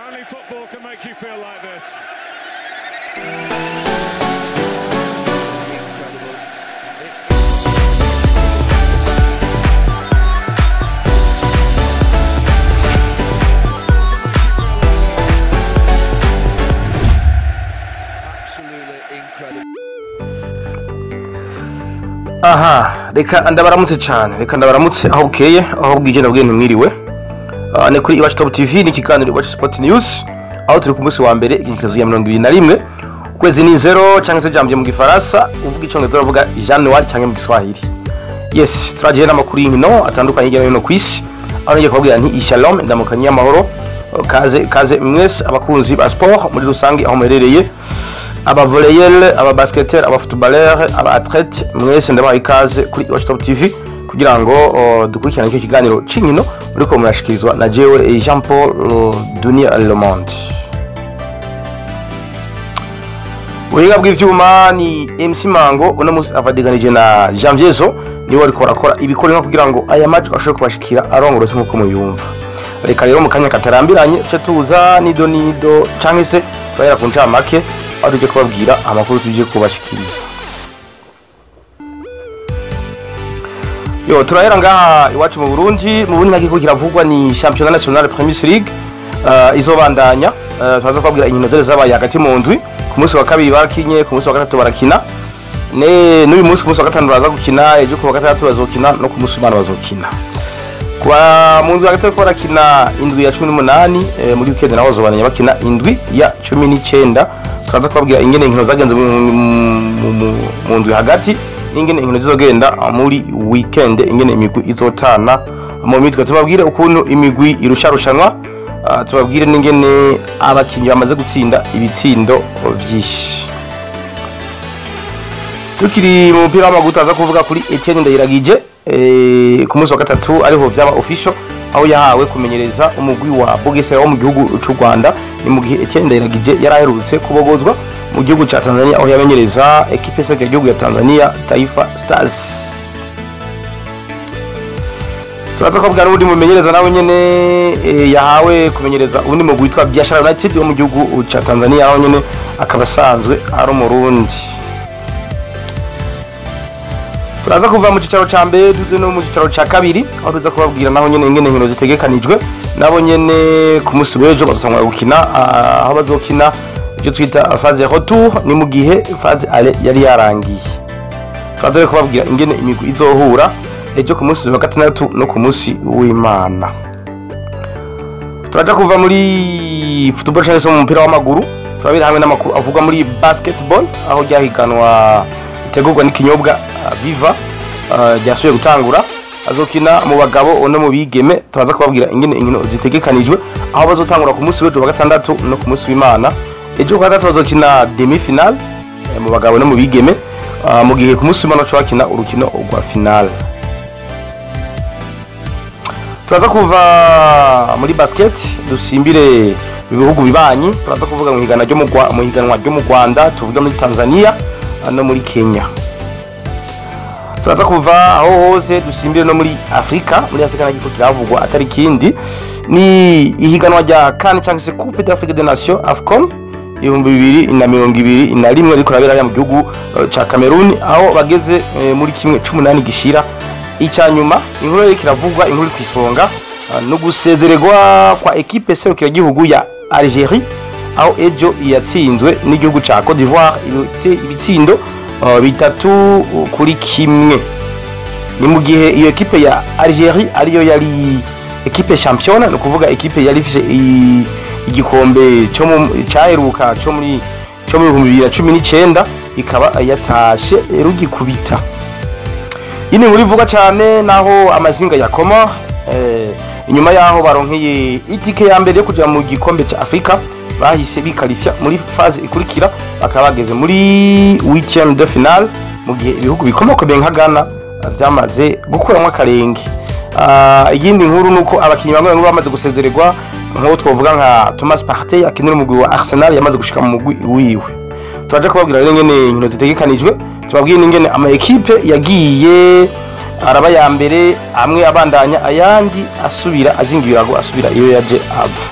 Only football can make you feel like this. Aha, reka ndabaramutse cyane, reka ndabaramutse aho bukeye, aho bwije ndabwiye ntimwiriwe. Ni kuri Iwacu Top TV ni kiganiro Iwacu Sport News, aho turi ku munsi wa mbere igenekerezo ya 21 ukwezi ni 0 cyangwa se jamje mu gifaransa, uvuga icyongereza uvuga January cyangwa mu Giswahili. Yes, turagiye n'amakuru y'inkino atandukanye hirya no hino ku isi, aho ngiye kubabwira nti Shalom ndamukanye y'amahoro, kaze mwese abakunzi ba sport muri rusange aho merereye. Aba volleyeur, aba basketeur, aba footballeur, aba athlete mwese ndabaye ikaze kuri Iwacu Top TV kugira ngo dukurikirane icyo kiganiro c'inkino uriko murashikirizwa na jewe Jean Paul Dunia Le Monde. Uhinga bw'ivyuma ni MC Mango uno musi avadiganije na Janviezo niwe ariko arakora ibikorwa kugira ngo aya match ashobore kubashikira arongorose nkuko muyumva. Reka rero mu kanya katarambiranye cyo tuza nido canke se twahera ku ncamake aho tuje kubabwira amakuru tuje kubashikiriza. Yo turahera ngaha iwacu mu Burundi nagiko kiravugwa ni Championnat National Premier League izobandanya twaza kubabwira inkino zose zabaye hagati mu ndwi ku munsi wa kabiri bakinye ku munsi wa gatatu barakina n'uyu munsi ku munsi wa gatanu baza gukina ejo ku wa gatatu bazokina no ku munsi w'Imana bazokina kwa mu ndwi hagati barakina indwi ya 18 muri weekend naho bazobandanya bakina indwi ya 19 twaza kubabwira ingene inkino zagenze mu ndwi hagati ingene inkino zizogenda muri weekend ingene imigwi izotana mu mitwe tubabwire ukuntu imigwi irusharushanwa tubabwire n'ingene abakinyi bamaze gutsinda ibitsindo vyinshi. Tukiri mu mupira w'amaguru taza kuvuga kuri Etienne Ndayiragije ku munsi wa gatatu ariho vyaba official aho yahawe kumenyereza umugwi wa Bugesera wo mu gihugu cy'u Rwanda ni mu gihe Etienne Ndayiragije yaraherutse kubogozwa mu gihugu cya Tanzania aho yamenyereza equipe se y'igihugu ya Tanzania Taifa Stars. Turaza kubwira n'undi mumenyereza nawe nyene yahawe kumenyereza ubundi mu gwitwa Biashara United wo mu gihugu cya Tanzania aho nyene akabasanzwe ari umurundi. Turaza kuva mu cicaro ca mbere duze no mu cicaro ca kabiri aho tuza kubabwira naho nyene ingene inkino zitegekanijwe nabo nyene ku munsi w'ejo bazosanga gukina aho bazokina icyo twita phase ya retour ni mu gihe phase ale yari yarangiye. Turaza kubabwira ingene imigwi izohura ejo ku munsi wa gatandatu no ku munsi w'Imana. Turaja kuva muri football cyangwa se mu mupira w'amaguru turabira hamwe n'amakuru avuga muri basketball aho ryahiganwa itegurwa n'ikinyobwa Viva ryasuye gutangura azokina mu bagabo no mu bigeme. Turaza kubabwira ingene inkino zitegekanijwe aho bazotangura ku munsi w'ejo wa gatandatu no ku munsi w'Imana. Ejo kwa gatatu bazokina demi final mu bagabo no mu bigeme mu gihe ku munsi w'Imana bakina urukino rwa final. Turaza kuva muri basket dusimbire ibihugu bibanyi turaza kuvuga mu higanwa ryo mu Rwanda tuvuga muri Tanzania no muri Kenya. Turaza kuva aho hose dusimbire no muri Afrika nagiko kiravugwa atari kindi ni ihiganwa rya CAN cyangwa se Coupe d'Afrique des Nations AFCON 2021 ariko rabera mu gihugu ca Cameroon aho bageze muri kimwe 18 gishira icyanyuma. Inkuru yari kiravugwa inkuru kwisonga no gusezererwa kwa equipe serukira gihugu ya Algerie aho ejo yatsinzwe n'igihugu ca Côte d'Ivoire ibitsindo 3-1. Ni mu gihe iyo equipe ya Algerie ariyo yari equipe champion no kuvuga equipe yari ifise igikombe cyo cyaheruka cyo muri 2019 ikaba yatashe rugikubita. Ini muri vuga cyane naho amazinga ya Koma inyuma yaho baronkeye itike ya mbere yo kuja mu gikombe cya Afrika bahise bikalifya muri phase ikurikira bakaba bageze muri weekend de final mu gihe ibihugu bikomoka nka Ghana byamaze gukuramwa akarenge. Igindi nkuru nuko abakinyi bamwe bamaze gusezererwa nko twovuga nka Thomas Partey akinira umugwi wa Arsenal yamaze gushika mu mugwi wiwe. Turaje kubabwira rero ngene inkino zitegekanijwe tubabwiye n'ingene ama equipe yagiye araba ya mbere amwe abandanya ayandi asubira azingirago asubira iyo yaje ava.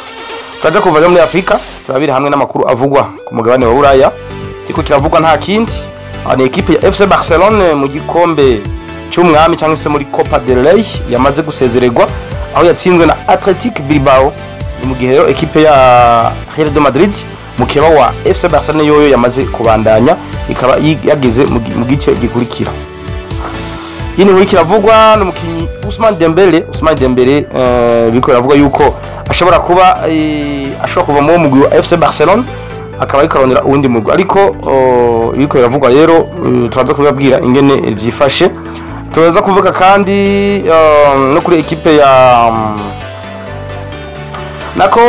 turaza kuva muri Afrika turabiri hamwe n'amakuru avugwa ku mugabane wa Buraya kiko kiravugwa nta kindi ni equipe ya FC Barcelone mu gikombe cy'umwami cyangwa se muri Copa del Rey yamaze gusezererwa aho yatsinzwe na Athletic Bilbao mu gihe rero equipe ya Real de Madrid mukeba wa FC Barcelone yoyo yamaze kubandanya ikaba yageze mu gice gikurikira. Yini muri kiravugwa n'umukinyi Ousmane Dembele biko yavuga yuko ashobora kuba mu mugwi wa FC Barcelone akaba yikarondera uwundi mugwi ariko biko yaravugwa rero turaza kubabwira ingene vyifashe. Turaza kuvuga kandi no kuri equipe ya nako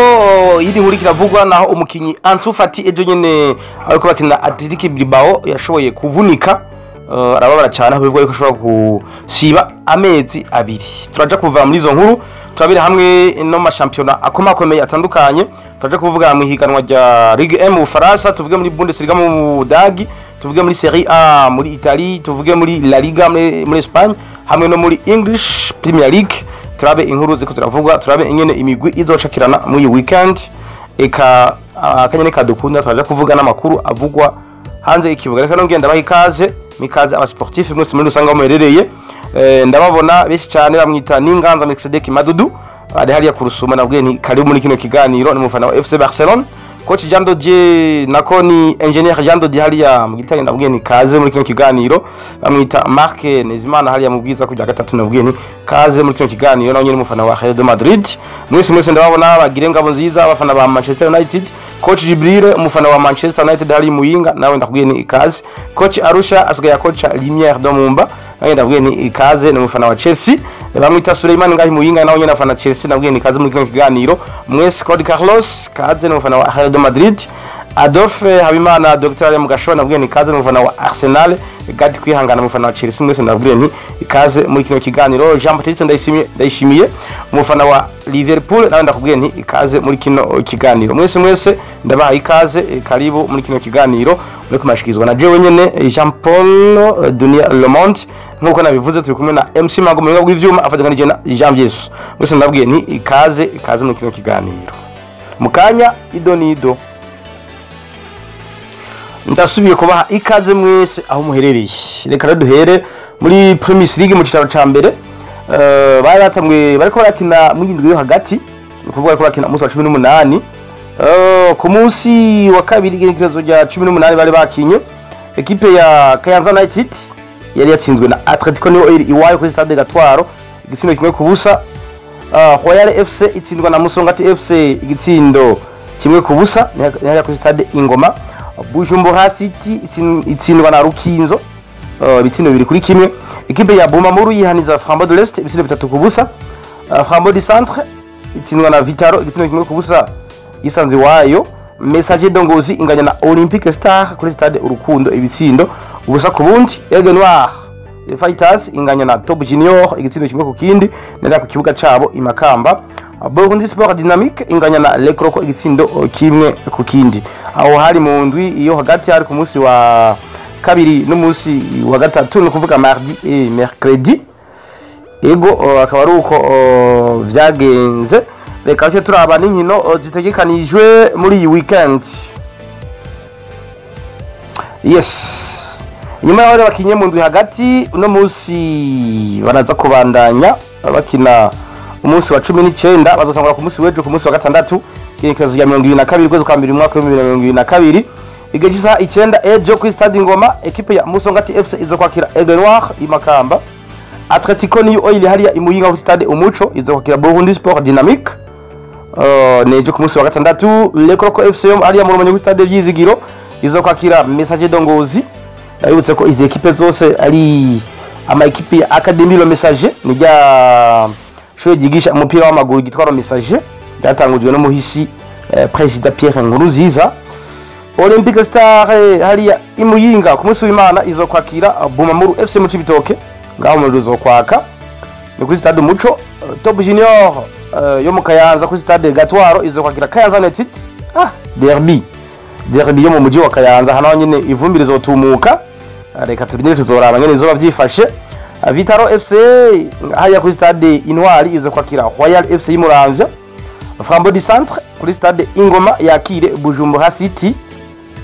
yindi nkuru kiravugwa naho umukinyi Ansu Fati ejo nyene ariko bakina Athletic Bilbao yashoboye kuvunika arababara cyane bivugwa yuko ashobora gusiba amezi abiri. Turaja kuva muri izo nkuru turabira hamwe no ma championnat akomakomeye atandukanye. Turaja kuvuga mu higanwa rya Ligue 1 mu Faransa, tuvuge muri Bundesliga mu Budagi, tuvuge muri Serie A muri Italie, tuvuge muri La Liga muri Espagne hamwe no muri English Premier League. Turabe inkuru ziko turavugwa, turabe ingene imigwi izocakirana muri weekend eka akanyene kadukunda. Turaja kuvuga n'amakuru avugwa hanze ikibuga. Reka ngenda bahikaze mikaze aba sportif mwese muri usanga muherereye. Ndababona benshi cyane bamwita Ninganza Melkisedeki Madudu ari hariya kurusuma nabwiye ni karibu muri kino kiganiro ni mufana wa FC Barcelone. Coach Jean Dodier nako ni engineer Jean Dodier hariya mu gitanye nabwiye ni kaze muri kino kiganiro. Bamwita Marc Nezimana hariya mu bwiza kujya gatatu nabwiye ni kaze muri kino kiganiro nawe nyine mufana wa Real de Madrid. Mwese ndababona bagire ngabo nziza abafana ba Manchester United. Coach Jibril umufana wa Manchester United hari muyinga nawe ndakubwiye ni ikaze. Coach Arusha asigaye coach Lumière Domumba nawe ndakubwiye ni ikaze ni umufana wa Chelsea. Bamwita Suleiman ngahi muyinga nawe nyine afana Chelsea ndakubwiye ni ikaze muri kino kiganiro. Mwese Code Carlos kaze ni umufana wa Real de Madrid. Adolphe Habimana Dr. Ali Mugasho ndakubwiye ni ikaze ni umufana wa Arsenal. Gadi kwihangana umufana wa Chelsea mwese ndakubwiye ni ikaze muri kino kiganiro. Jean Baptiste Ndayishimiye umufana wa Liverpool nawe ndakubwiye ni ikaze muri kino kiganiro. Mwese ndabaha ikaze karibu muri kino kiganiro muri kumashikizwa na jewe nyene Jean Paul Dunia Le Monde nkuko nabivuze turi kumwe na MC Mago mu ngabo bw'ivyuma afatanije na Jean Jesus. Mwese ndabwiye ni ikaze muri kino kiganiro. Mukanya idonido ndasubiye kubaha ikaze mwese aho muherereye. Reka duhere muri Premier League mu kitaro ca mbere. Bari batamwe bariko barakina mu ndwi yo hagati kuvuga ko bakina umunsi wa 18 ku munsi wa kabiri igenekerezo rya 18 bari bakinye equipe ya Kayanza United yari yatsinzwe na Atletico iwayo kuri Stade Gatwaro igitsindo kimwe ku busa. Royal FC itsindwa na Musongati FC igitsindo kimwe ku busa yari kuri Stade Ingoma. Bujumbura City itsindwa na Rukinzo ibitsindo bibiri kuri kimwe. Equipe ya Bumamuru yihaniza Flambeau de l'Est ibitsindo bitatu ku busa. Flambeau du Centre itsindwa na Vitaro igitsindo kimwe ku busa isanze wayo. Messager Dongozi inganya na Olympique Star kuri Stade Urukundo ibitsindo ubusa ku bundi. Aigle Noir Fighters inganya na Top Junior igitsindo kimwe ku kindi nenda ku kibuga cabo imakamba. Burundi Sport Dynamique inganya na Le Croco igitsindo kimwe ku kindi. Aho hari mu ndwi iyo hagati hari ku munsi wa kabiri n'umunsi wa gatatu no kuvuga mardi et mercredi. Ego akaba ari uko vyagenze. Reka cyo turaba n'inkino zitegekanijwe muri iyi weekend. Yes. Nyuma y'aho bakinye mu ndwi hagati uno munsi banaza kubandanya bakina umunsi wa 19 bazotangura ku munsi wejo ku munsi wa gatandatu igenekerezo ya 22 kwezi kwa 2 mwaka wa 2022 igejisa 9 ejo ku Stade Ngoma equipe ya Musongati FC izokwakira Aigle Noir imakamba. Atletico niyo oil hariya imuyinga ku Stade Umuco izokwakira Burundi Sport Dynamique nejo ku munsi wa gatandatu. Le Croco FC hariya mu Rumonge ku Stade Vyizigiro izokwakira Messager Dongozi. Ndabibutse ko izi equipe zose ari ama equipe ya Academy Le Messager nijya shoye gigisha umupira w'amaguru gitwara Messager byatangujwe no muhisi President Pierre Nkuruziza. Olympique Star hariya imuyinga ku munsi w'Imana izokwakira Bumamuru FC mu Cibitoke ngaho mu ruzokwaka ni kuri Stade Umuco. Top Junior yo mu Kayanza kuri Stade Gatwaro izokwakira Kayanza United. Derby yo mu muji wa Kayanza hano nyine ivumbi rizotumuka. Reka turindire tuzoraba nyene izoba vyifashe. Vitaro FC haya kuri Stade Intwari izokwakira Royal FC y'Umuramvya. Flambeau du Centre kuri stade Ingoma yakire Bujumbura City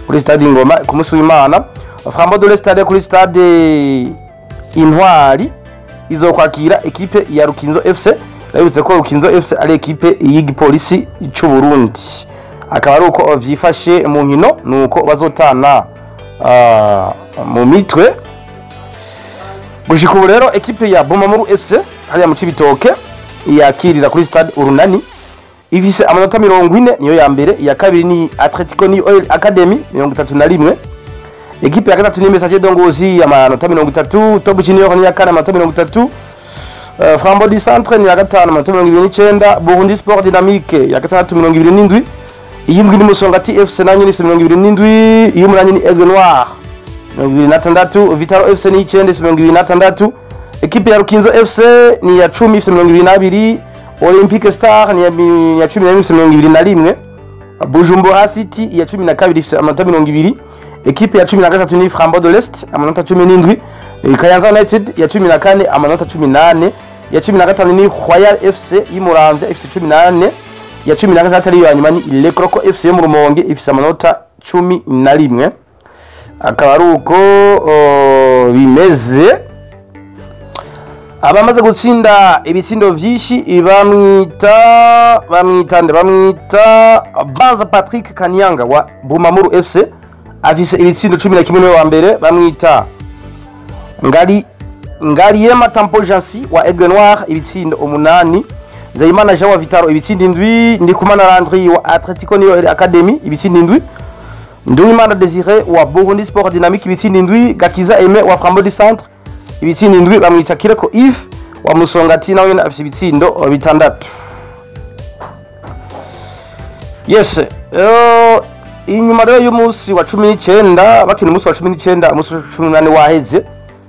kuri stade Ingoma ku munsi w'Imana. Flambeau de l'Estade kuri stade Intwari izokwakira ekipe ya Rukinzo FC. Yabutse ko Rukinzo FC ari ekipe y'igipolisi cy'u Burundi. Akaba ari uko vyifashe mu nkino nuko bazotana mu mitwe. Gushika ubu rero ekipe ya Bumamuru FC hariya mu Cibitoke yakirira kuri stade Urunani ifise amanota 40 niyo ya mbere, ya kabiri ni Atletico New Oil Academy 31. Ekipe ya gatatu ni Messager Dongozi amanota 30, Top Junior ni ya kane amanota 30, Flambeau du Centre ni ya gatanu amanota 29, Burundi Sport Dynamique ya gatandatu 27, iyindwi ni Musongati FC nanyo ni 27, iy'umunani ni Aigle Noir 26, Vitaro FC ni 9 26, ekipe ya Rukinzo FC ni ya 10 22, Olympique Star ni ya 10 21, Bujumbura City ya 12 ifise amanota 20, ekipe ya 13 ni Flambeau de l'Est amanota 17, Kayanza United ya 14 amanota 18, ya 15 ni Royal FC y'Umuramvya ifise 18, ya 16 ari yanyuma ni Le Croco FC mu Rumonge ifise amanota 11. Akaba ari uko bimeze. Abamaze gutsinda ibitsindo vyinshi bamwita Banza Patrick Kanyanga wa Bumamuru FC afise ibitsindo 11 wa mbere, bamwita Ngariema Tampo Jansi wa Aigle Noir ibitsindo 8, Zayimana Jean wa Vitaro ibitsindo 7, Ndikumana Landry wa Atletico New Oil Academy ibitsindo 7, Nduimana Désiré wa Burundi Sport Dynamique ibitsindo 7, Gakiza Aimé wa Flambeau du Centre ibitsindo 7, bamwita Kireko Yves wa Musongati nawe afise ibitsindo 6. Yes, inyuma rero y'umunsi wa 19 bakina umunsi wa 19 umunsi wa 18 waheze,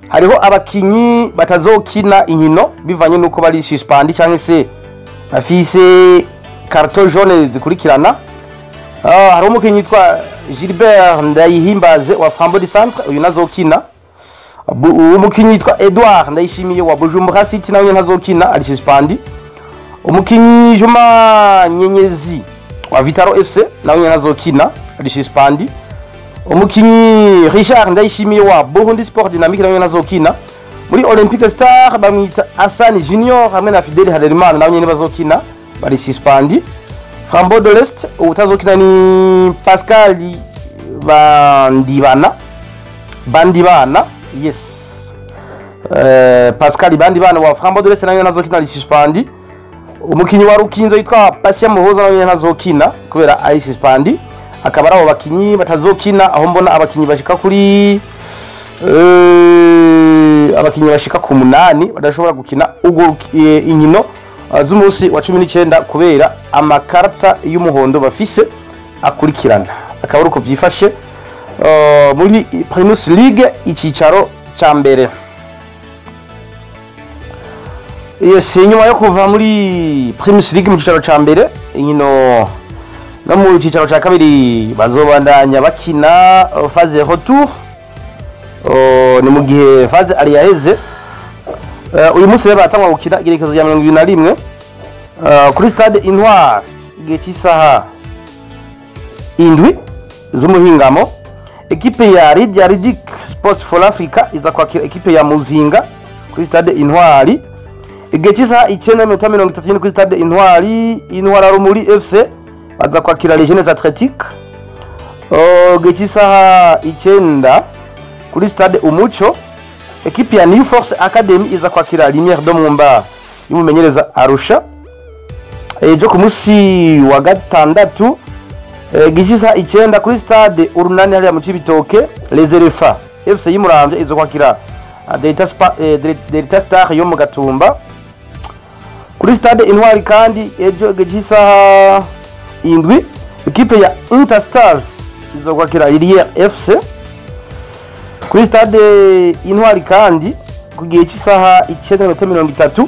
hariho abakinyi batazokina inkino bivanye nuko bari suspend cyangwa se afise carton jaune zikurikirana. Hari umukinyi yitwa Gilbert Ndayihimbaze wa Flambeau du Centre uyu nazokina. Umukinyi yitwa Edouard Ndayishimiye wa Bujumbura City nawe ntazokina ari suspend. Umukinyi Juma Nyenyezi wa Vitaro FC nawe ntazokina ari suspend. Umukinyi Richard Ndayishimiye wa Burundi Sport Dynamique nawe ntazokina. Muri Olympique Star bamwita Hassan Junior hamwe na Fidel Harerimana nawe nyene bazokina bari suspend. Flambeau de l'Est utazokina ni Pascal Bandibana yes, Pascal Bandibana wa Flambeau de l'Est nawe ntazokina ari suspend. Umukinyi wa Rukinzo yitwa Patient Muhoza nawe ntazokina kubera ari suspend. Akaba ari abo bakinyi batazokina, aho mbona abakinyi bashika kuri abakinyi bashika ku 8 badashobora gukina ubwo inkino z'umunsi wa 19 kubera amakarta y'umuhondo bafise akurikirana. Akaba ari uko byifashe muri Primus League icicaro ca mbere. Yes, nyuma yo kuva muri Primus League mu cicaro ca mbere, inkino no mu cicaro ca kabiri bazobandanya bakina phase retour. Ni mu gihe phase ari yaheze. Uyu munsi rero batangwa gukina igerekezo ya 21 kuri stade Intwari igihe cy'isaha 7 z'umuhingamo. Ekipe ya Ridic Sports for Africa iza kwakira ekipe ya Muzinga kuri stade Intwari igihe cy'isaha 9:30 kuri stade Intwari. Intwara Rumuri FC baza kwakira Legends Athletic igihe cy'isaha 9 kuri stade Umuco. Ekipe ya New Force Academy iza kwakira Lumière de Mumba y'umumenyereza Arusha. Ejo ku munsi wa gatandatu gishisa 9 kuri stade Urunani hariya mu Cibitoke, Les Elephants FC y'Umuramvya izo kwakira Delta Star yo mu Gatumba. Kuri stade Intwari kandi ejo gishisa 7 ekipe ya Interstars izo kwakira Lilière FC. Kuri stade Intwari kandi ku gihe cy'isaha 9:30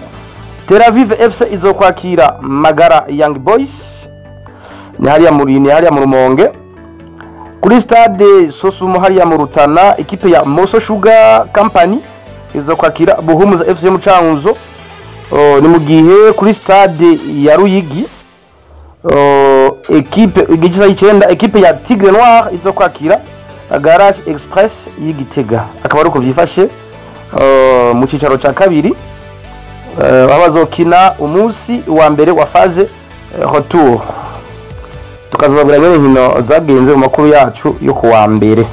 Tel Aviv FC izokwakira Magara Young Boys ni hariya mu Rumonge. Kuri stade Sosumo hariya mu Rutana ekipe ya Moso Sugar Company izokwakira Buhumuza FC mu Cankuzo. Ni mu gihe kuri stade ya Ruyigi equipe igice y'icenda equipe ya Tigre Noir izo kwakira Garage Express y'Igitega akaba ari uko byifashe mu cicaro ca kabiri abazokina umunsi wa mbere wa phase retour tukazobabwira rero inkino zagenze mu makuru yacu yo kuwa mbere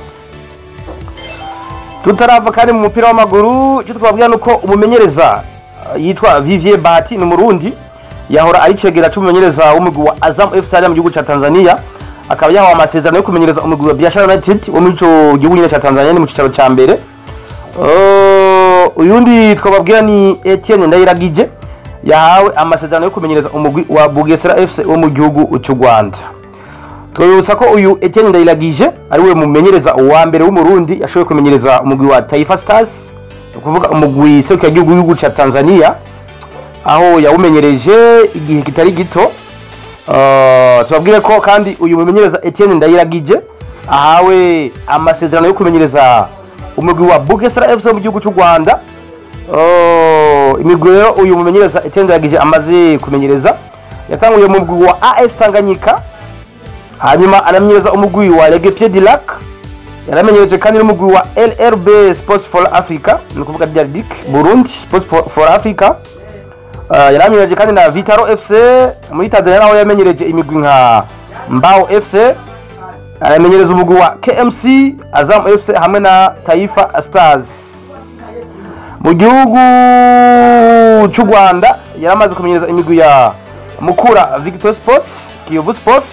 tutarava kandi mu mupira w'amaguru cyo twabwira nuko umumenyereza yitwa Vivier Bahati ni Murundi yahora ari cegera cy'umumenyereza w'umugwi wa Azam FC mu gihugu ca Tanzania akaba yahawe amasezerano yo kumenyereza umugwi wa Biashara United wo muri ico gihugu ca Tanzania ni mu cicaro ca mbere uyundi twababwira ni Etienne Ndayiragije yahawe amasezerano yo kumenyereza umugwi wa Bugesera FC wo mu gihugu cy'u Rwanda twibutsa ko uyu Etienne Ndayiragije ari we mumenyereza wa mbere w'umurundi yashoboye kumenyereza umugwi wa Taifa Stars kuvuga umugwi seruka gihugu ca Tanzania aho yawumenyereje igihe kitari gito tubabwire ko kandi uyu mumenyereza Etienne Ndayiragije ahawe amasezerano yo kumenyereza umugwi wa Bugesera FC mu gihugu cy'u Rwanda imigwi rero uyu mumenyereza Etienne Ndayiragije amaze kumenyereza yatanguye mu mugwi wa AS Tanganyika hanyuma anamenyereza umugwi wa Legue Pied du Lac yaramenyereje kandi n'umugwi wa LRB Sports for Africa ni kuvuga Diardic Burundi Sports for Africa yaramenyereje kandi na Vitaro FC muri Tanzania naho yamenyereje imigwi nka Mbao FC aramenyereza umugwi wa KMC Azam FC hamwe na Taifa Stars mu gihugu cy'u Rwanda yaramaze kumenyereza imigwi ya Mukura Victory Sports Kiyovu Sports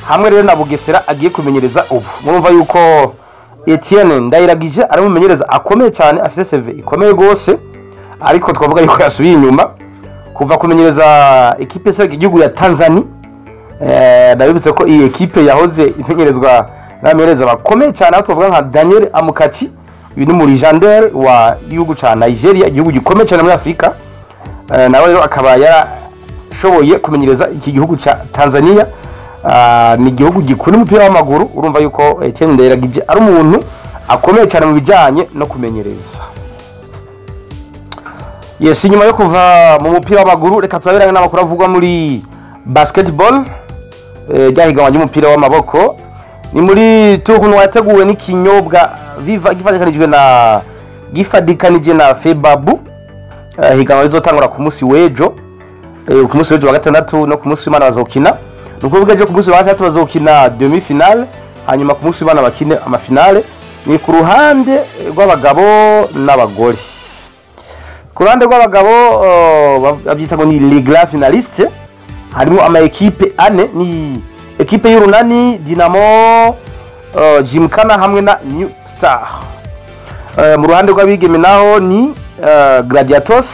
hamwe rero na Bugesera agiye kumenyereza ubu murumva yuko Etienne Ndayiragije ari umumenyereza akomeye cyane afite CV ikomeye gose ariko twavuga yuko yasubiye inyuma kuva kumenyereza equipe se igihugu ya Tanzania ndabibutse ko iyi equipe yahoze imenyerezwa n'abamenyereza bakomeye cyane aho twavuga nka Daniel Amukachi uyu ni mu legendaire wa igihugu ca Nigeria igihugu gikomeye cyane muri Afrika nawe rero akaba yarashoboye kumenyereza iki gihugu ca Tanzania ni igihugu gikunda umupira w'amaguru urumva yuko Etienne Ndayiragije ari umuntu akomeye cyane mu bijanye no kumenyereza yes nyuma yo kuva mu mupira w'amaguru reka turabirane n'amakuru avugwa muri basketball ryahiganwa ry'umupira w'amaboko ni muri tournoi yateguwe n'ikinyobwa Viva gifadikanije na Febabu higanwa rizotangura ku munsi w'ejo wa gatandatu no ku munsi w'Imana bazokina nukuvuga ejo ku munsi wa gatatu bazokina demi finale hanyuma ku munsi w'Imana bakine amafinale ni ku ruhande rw'abagabo n'abagore ku ruhande rw'abagabo babyita ngo ni les grands finalistes harimo ama equipe ane ni equipe y'Urunani Dinamo Gymkhana hamwe na New Star mu ruhande rw'abigeme naho ni Gladiators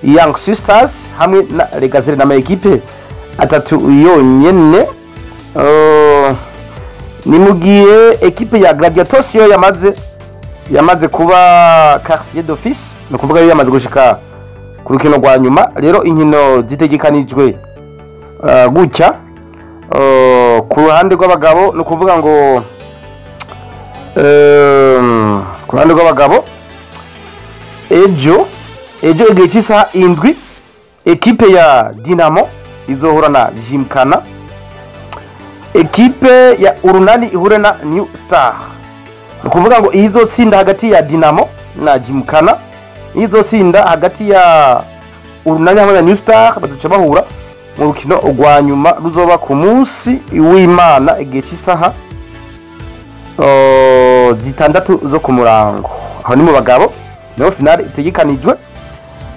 Young Sisters hamwe na Legazere na ama equipe atatu yonyene ni mugiye equipe ya Gladiators yo yamaze kuba quartier d'office no kuvuga yo yamaze gushika ku rukino rwa nyuma rero inkino zitegekanijwe gutya ku ruhande rw'abagabo no kuvuga ngo ku ruhande rw'abagabo ejo igihe cy'isaha 7 equipe ya Dinamo izohura na Gymkhana equipe ya Urunani ihure na New Star nukuvuga ngo izotsinda hagati ya Dinamo na Gymkhana izotsinda hagati ya Urunani hamwe na New Star baduce bahura mu rukino rwa nyuma ruzoba ku munsi w'Imana igihe cy'isaha 6 zo ku murango aho ni mu bagabo no finale itegekanijwe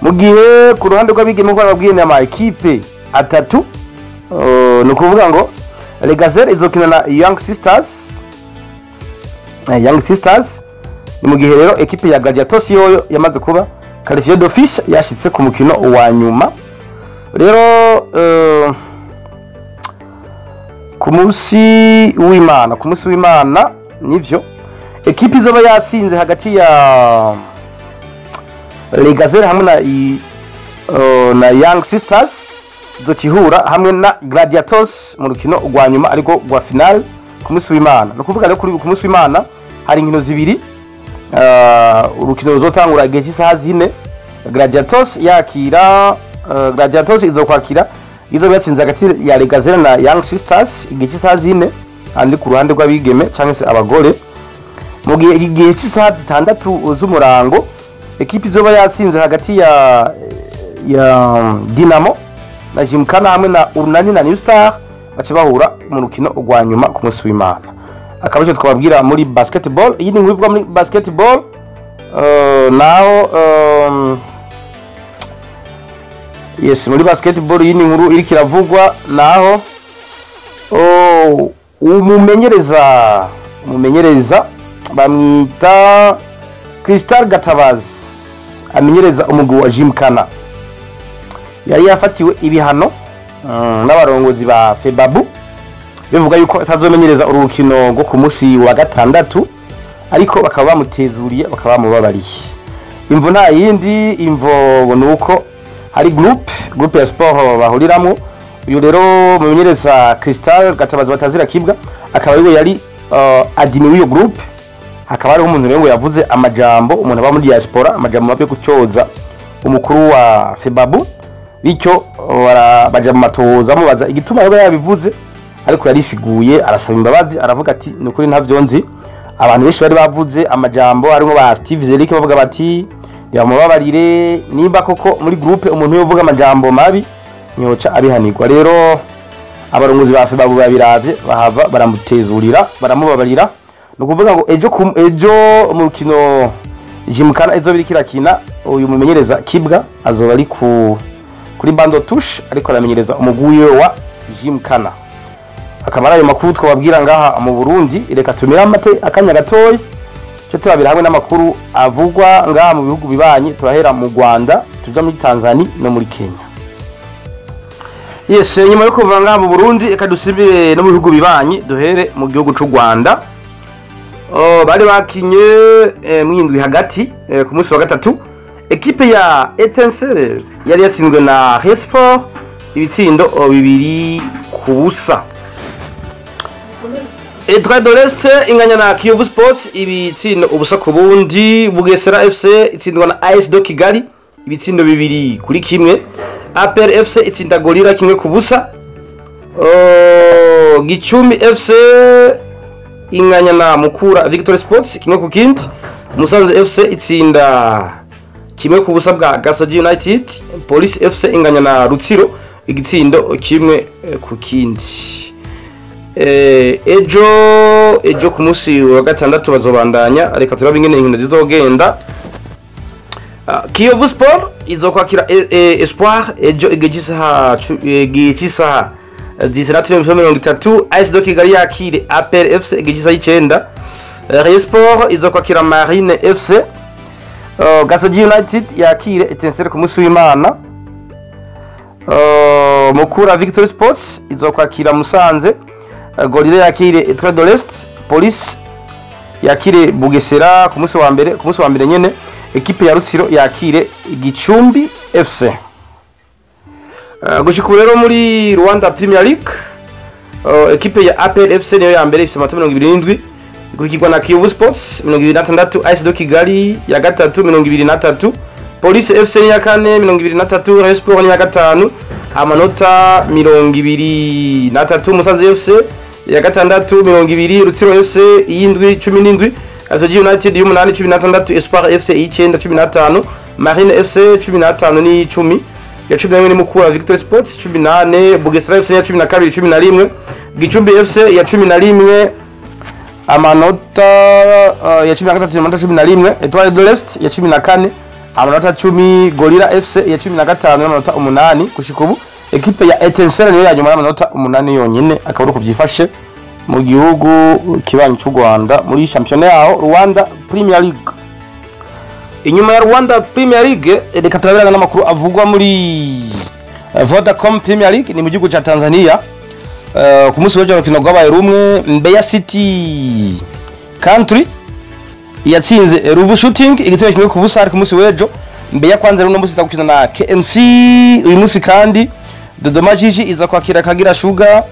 mu gihe ku ruhande rw'abigeme babwiye n'ama equipe atatu nukuvuga ngo Legazere izokina na Young Sisters ni mu gihe rero equipe ya Gladiators yo yamaze kuba qualifiée d'office yashitse ku mukino wa nyuma rero ku munsi w'Imana nivyo equipe izoba yatsinze hagati ya Legazere hamwe na Young Sisters zokihura hamwe na Gladiators mu rukino rwa nyuma ariko rwa finale ku munsi w'Imana no kuvuga rero kuri ku munsi w'Imana hari inkino zibiri urukino ruzotangura igihe cy'isaha 4 Gladiators yakira Gladiators izokwakira izo batsinze hagati ya Legazera na Young Sisters igihe cy'isaha 4 andi ku ruhande rw'abigeme cyangwa se abagore. Mu gihe igihe cy'isaha 6 z'umurango ekipi izoba yatsinze hagati ya Dinamo na Gymkhana hamwe na Urunani na New Star bace bahura mu rukino rwa nyuma ku munsi w'Imana. Akaba cyo twababwira muri basketball. Iyi ni nkubwa muri basketball naho yes muri basketball iyi ni nkuru iri kiravugwa naho umumenyereza bamwita Crystal Gatabazi amenyereza umugwi wa Gymkhana yari yafatiwe ibihano n'abarongozi ba Febabu bivuga yuko atazomenyereza urukino rwo ku munsi wa gatandatu ariko bakaba bamutezuriye bakaba bamubabariye. Imvo nta yindi imvo nuko hari group ya sport bahuriramo. Uyu rero mumenyereza Crystal Gatabazi batazira kibwa akaba yiwe yari adini w'iyo group. Hakaba hari umuntu rero yavuze amajambo umuntu aba muri diaspora amajambo mabe kucyoza umukuru wa Febabu bityo baja mu matoza mubaza igituma yaba yabivuze ariko yarisiguye arasaba imbabazi aravuga ati nukuri ntavyo nzi. Abantu benshi bari bavuze amajambo arimo ba Steve Zerike bavuga bati yamubabarire nimba koko muri groupe umuntu yovuga amajambo mabi nyoca abihanirwa. Rero abarongozi ba Febabu babiravye bahava baramutezurira baramubabarira. Nukuvuga ngo ejo mu rukino Gymkhana ezo biri kirakina uyu mumenyereza Kibwa azoba ari kuri bando touche ariko aramenyereza umuguye wa Gymkhana. Akaba ari makuru twababwira ngaha mu Burundi. Reka tumira amate akanya gatoyi cyo turabira hamwe n'amakuru avugwa ngaha mu bihugu bibanye. Turahera mu Rwanda tuja muri Tanzania no muri Kenya. Yes, nyuma yo kuva ngaha mu Burundi reka dusibire no mu bihugu bibanye duhere mu gihugu cy'u Rwanda. Bari bakinye mwindwi hagati ku munsi wa gatatu ekipe ya Etincelle yari yatsinzwe na Hesport ibitsindo 2-0. Etoile de l'Est inganya na Kiyovu Sports ibitsindo ubusa ku bundi. Bugesera FC itsindwa na AS do Kigali ibitsindo 2-1. APR FC itsinda Gorilla 1-0. Gicumbi FC inganya na Mukura Victory Sports 1-0. Musanze FC itsinda 1-0 bwa Gasogi United. Police FC inganya na Rutsiro igitsindo 1-0. Ejo ku munsi wa gatandatu bazobandanya. Reka turabe ingene inkino zizogenda. Kiyovu Sport izokwakira Espoir ejo igisaha 19:30. AS do Kigali yakire APR FC igisaha 9. Rayon Sport izokwakira Marine FC. Gasogi United yakire Etincelle ku munsi w'Imana. Mukura Victory Sports izokwakira Musanze. Gorilla yakire Etoile de l'Est. Police yakire Bugesera ku munsi wa mbere nyene. Ekipe ya Rutsiro yakire Gicumbi FC. Gushikura rero muri Rwanda Premier League ekipe ya APR FC niyo ya mbere ifite amanota 27 ikurikirwa na Kiyovu Sports 26, AS do Kigali ya gatatu 23, Police FC ya kane 23, Rayon Sport ya gatanu amanota 23, Musanze FC ya gatandatu 20, Rutsiro FC yindwi 17, Gasogi United y'umunani 16, Espoir FC y'icenda 15, Marine FC 15 ni 10, ya 11 ni Mukura Victory Sports 18, Bugesera FC ya 12 11, Gicumbi FC ya 11 amanota ya 13 amanota 11, Etoile de l'Est ya 14 amanota 10, Gorilla FC ya 15 amanota 8. Kushika ubu ekipe ya Etincelle niyo yanyuma amanota 8 yonyine akaba kubyifashe mu gihugu kibanyi cy'u Rwanda muri championnat yaho Rwanda Premier League. Inyuma ya Rwanda Premier League reka turabirana n'amakuru avugwa muri Vodacom Premier League ni mu gihugu cya Tanzania. Ku munsi w'ejo rukino rwabaye rumwe. Mbeya City Country yatsinze Ruvu Shooting igitego kimwe ku busa ku munsi w'ejo. Mbeya kwanza rero no munsi izakukina na KMC uyu munsi kandi Dodoma Jiji iza kwakira Kagira Sugar.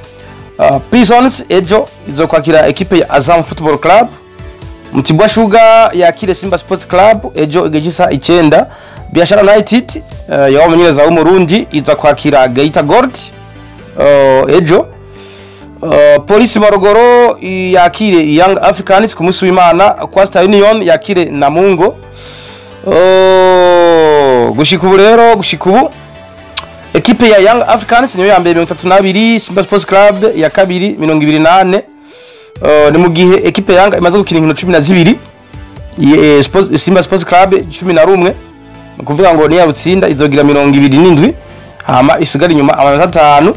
Prisons ejo izo kwakira ekipe ya Azam Football Club. Mtibwa Sugar yakire Simba Sports Club ejo igejisa 9. Biashara United ya wamenyereza w'umurundi iza kwakira Geita Gold ejo. Polisi Morogoro yakire Young Africans ku munsi w'Imana, Coastal Union yakire Namungo. Gushika ubu ekipe ya Young Africans niyo ya mbere 32, Simba Sports Club ya kabiri 28. Ni mu gihe ekipe Yanga imaze gukina inkino 12, Simba Sports Club 11. Kuvuga ngo ni yabutsinda izogira 27, hama isigara inyuma amanota 5.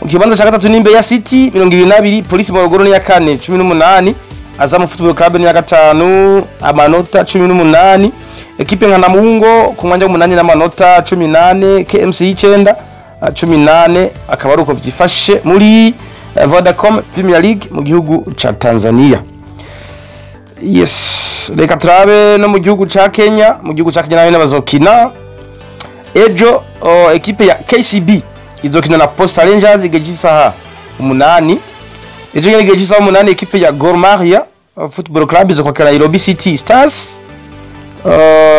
Ukibanza cha gatatu ni Mbeya City 22, Polisi Morogoro ni ya 4 18, Azam Football Club ni ya 5 amanota 18. Ekipe nka Namungo ku mwanya w'umunani n'amanota 18, KMC 9 18. Akaba ari uko byifashe muri Vodacom Premier League mu gihugu ca Tanzania. Yes, reka turabe no mu gihugu ca Kenya. Mu gihugu ca Kenya nayo bazokina ejo. Ekipe ya KCB izokina na Posta Rangers igeje isaha 8. Ejo igeje isaha 8 ekipe ya Gor Mahia Football Club izokwakira Nairobi City Stars.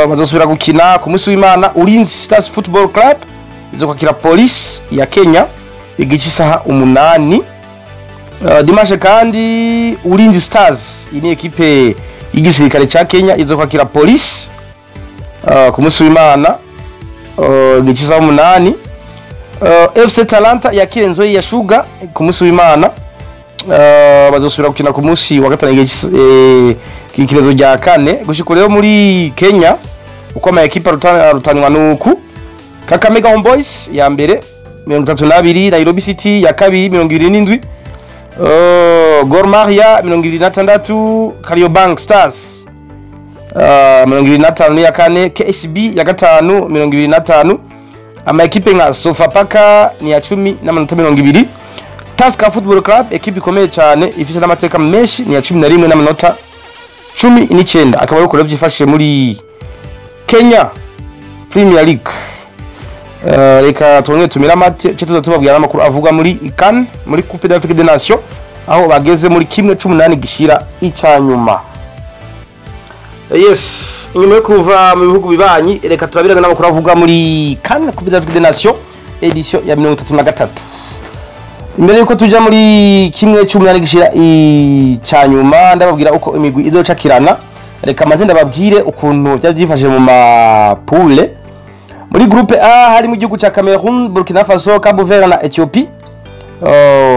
Bazosubira gukina ku munsi w'Imana, Ulinzi Stars Football Club izokwakira Police ya Kenya igeje isaha 8. Dimanche kandi Ulinzi Stars ini ekipe y'igisirikare ca Kenya izokwakira Police ku munsi w'Imana igeje isaha 8. FC Talanta yakire Nzoyi ya Sugar ku munsi w'Imana. Bazosubira gukina ku munsi wa gatanu ikirezo rya 4. Gushika rero muri Kenya uko ama ekipa rutanwa nuku: Kakamega Homeboys ya mbere 32, Nairobi City ya kabiri 27, Gor Mahia 26, Kariobangi Stars 25 ya 4, KCB ya 5 25. Ama ekipe nka Sofapaka ni ya 10 n'amanota 20. Tusker Football Club ekipe ikomeye cyane ifite n'amateka menshi ni ya 11 n'amanota 19. Akaba ari uko byifashe muri Kenya Premier League. Reka twongere tumira amate cyo tuzatubabwira amakuru avuga muri CAN, muri Coupe d'Afrique des Nations, aho bageze muri kimwe 18 gishira icanyuma. Yes, inyuma yo kuva mu bihugu bibanyi, reka turabiraga n'amakuru avuga muri CAN Coupe d'Afrique des Nations edition ya 33. Imbere yuko tuja muri kimwe 18 gishira icanyuma, ndababwira uko imigwi izocakirana. Reka maze ndababwire ukuntu byifashe mu mapule. Muri groupe A hari mu gihugu ca Cameroon, Burkina Faso, Cabo Verde na Ethiopia.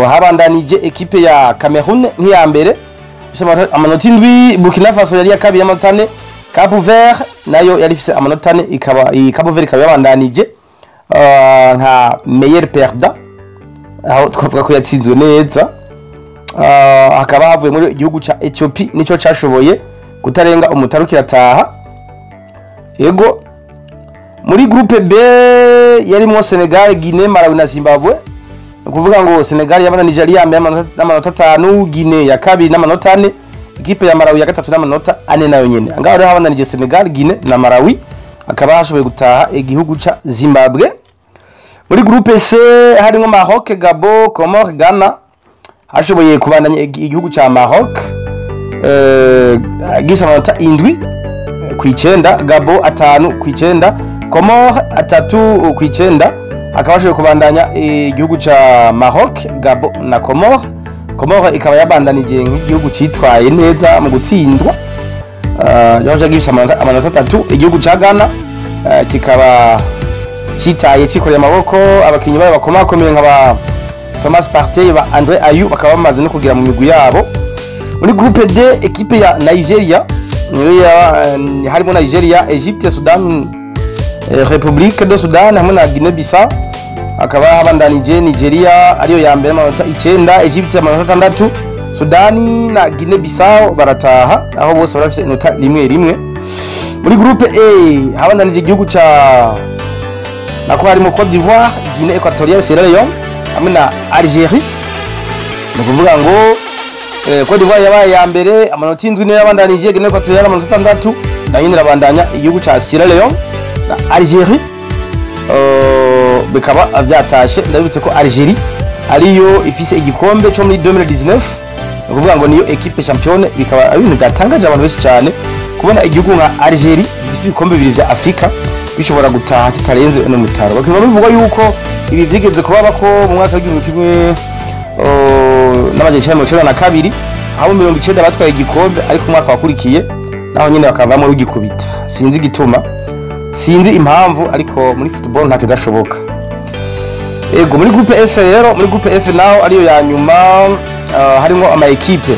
Habandanije ekipe ya Cameroon nk'iya mbere amanota 7, Burkina Faso yari ya kabiri amanota 4, Cabo Verde nayo yari ifise amanota 4. ikaba Cabo Verde ikaba yabandanije nka meilleur perdant, aho twavuga ko yatsinzwe neza. Hakaba havuye muri igihugu ca Ethiopia nico cashoboye kutarenga umutarukira taha. Yego, muri groupe B yarimo Senegal, Guinea, Malawi na Zimbabwe. Kuvuga ngo Senegal yabana Nigeria n'amanota 5, Guinea ya kabiri n'amanota 4, ekipe ya Malawi ya gatatu n'amanota 4 nayo nyene. Ngaho rero habandanije Senegal, Guinea na Malawi, akaba hashoboye gutaha igihugu ca Zimbabwe. Muri groupe C harimo Maroc, Gabon, Comores, Ghana. Hashoboye kubandanya igihugu ca Maroc gisa amanota 7 ku 9, Gabon 5 ku 9, Comores 3 ku 9. Akaba hashoboye kubandanya igihugu ca Maroc, Gabon na Comores. Comores ikaba yabandanije nk'igihugu citwaye neza mu gutsindwa, yaje gisa amanota 3. Igihugu ca Ghana kikaba citaye cikoreye amaboko, abakinyi bayo bakomakomeye nk'aba Thomas Partey ba André Ayew bakaba bamaze no kugira mu migwi yabo. Muri groupe D ekipe ya Nigeria harimo Nigeria, Egypte, Sudan, Republique de Sudan hamwe na Guinea Bissau. Akaba habandanije Nigeria ariyo ya mbere amanota 9, Egypte amanota 6, Sudan na Guinea Bissau barataha aho bose barafite inota rimwe. Muri groupe A habandanije igihugu ca nako harimo Côte d'Ivoire, Guinée Équatoriale, Sierra Leone hamwe na Algérie. Nukuvuga ngo Côte d'Ivoire yabaye ya mbere amanota 7 yabandanije, Guinée Équatoriale amanota 6, na nyine rabandanya igihugu ca Sierra Leone na Algérie. Bikaba avyatashe. Ndabitse ko Algérie ariyo ifise igikombe cyo muri 2019, nukuvuga ngo niyo equipe championne. Bikaba ibintu byatangaje abantu benshi cyane kubona igihugu nka Algérie gifise ibikombe 2 vya Afrika bishobora gutaha kitarenze no mutaro. Bakaba bivuga yuko ibi vyigeze kuba ko mu mwaka w'igihumbi kimwe n'amajana 1992 aho 90 batwaye igikombe ariko umwaka wakurikiye naho nyine bakavamo rugikubita sinzi igituma sinzi impamvu ariko muri football nta kidashoboka. Ego muri groupe F rero muri groupe F naho ariyo ya nyuma harimo ama equipe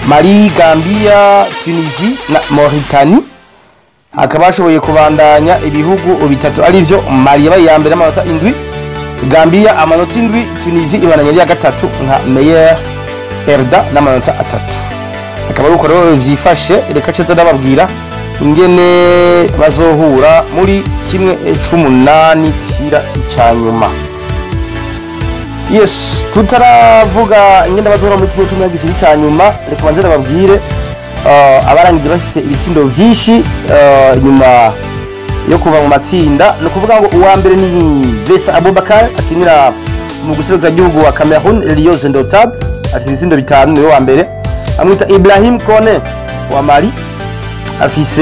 Mali, Gambia, Tunisie na Mauritanie. Hakaba bashoboye kubandanya ibihugu bitatu arivyo Mali yabaye ya mbere amanota 7, Gambia amanota 7, Tunisie ibananye ya gatatu nka meilleur Erda n'amanota 3. Akaba ari uko rero vyifashe reka cyo ndababwira ingene bazohura muri kimwe c'8 kira icyanyuma. Yes, tutaravuga ingene bazohura muri kimwe c'8 icyanyuma reka banze ndababwire abarangije bafite ibitsindo byinshi nyuma yo kuva mu matsinda no kuvuga ngo uwa mbere ni Bessa Abubakar akinira mu guseruka gihugu wa Cameroon Lions Indomitable afite ibitsindo 5 niwe wa mbere. Amwita Ibrahim Kone wa Mali afise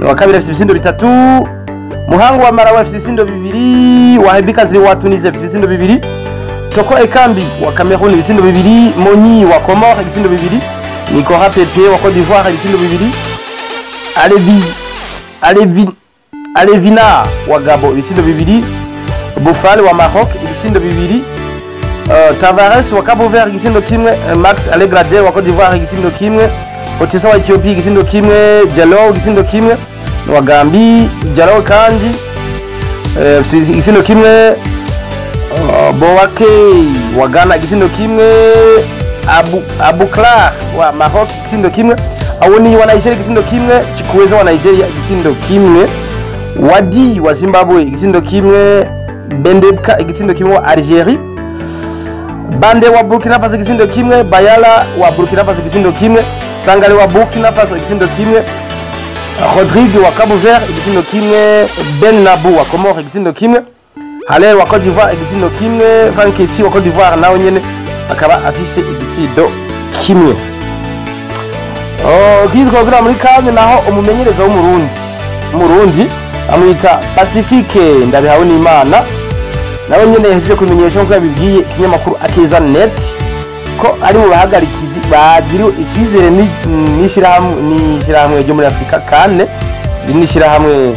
wa kabiri afise ibitsindo 3. Muhangu wa Marawi afise ibitsindo 2. Wahebikazi wa Tunisia afise ibitsindo 2. Toko Ekambi wa Cameroon ibitsindo 2. Moni wa Comores ibitsindo 2. Nicolas Pepe wa Côte d'Ivoire ibitsindo 2. Alevina wa Gabon ibitsindo 2. Boufal wa Maroc ibitsindo 2. Tavares wa Cabo Verde ibitsindo 1. Max Allegade wa Côte d'Ivoire ibitsindo 1. Otesa wa Ethiopia ibitsindo 1. Diallo ibitsindo 1. Wa Gambie Diallo kandi ibitsindo 1. Bouake wa Ghana ibitsindo 1. Aboukar wa Maroc ibitsindo 1. Awoni wa Nigeria ibitsindo 1. Chikwueze wa Nigeria ibitsindo 1. Wadi wa Zimbabwe ibitsindo 1. Bendebka ibitsindo 1 wa Algeria. Bande wa Burkina Faso ibitsindo 1. Bayala wa Burkina Faso ibitsindo 1. Sangare wa Burkina Faso ibitsindo 1. Rodrigue wa Cabo Verde ibitsindo 1. Ben Nabou wa Comores ibitsindo 1. Haller wa Côte d'Ivoire ibitsindo 1. Frankesi wa Côte d'Ivoire nawe nyene akaba afise igitsindo 1. Kizwa kuri muri kane naho umumenyereza w'umurundi amwita Pacifique Ndabihawe n'Imana nawe nyene yaje kumenyesha ko yabibwiye kinyamakuru Akeza Net ko ari mu bahagarikizi bagiriwe ikizere n'ishirahamwe ryo muri Afrika kane n'ishirahamwe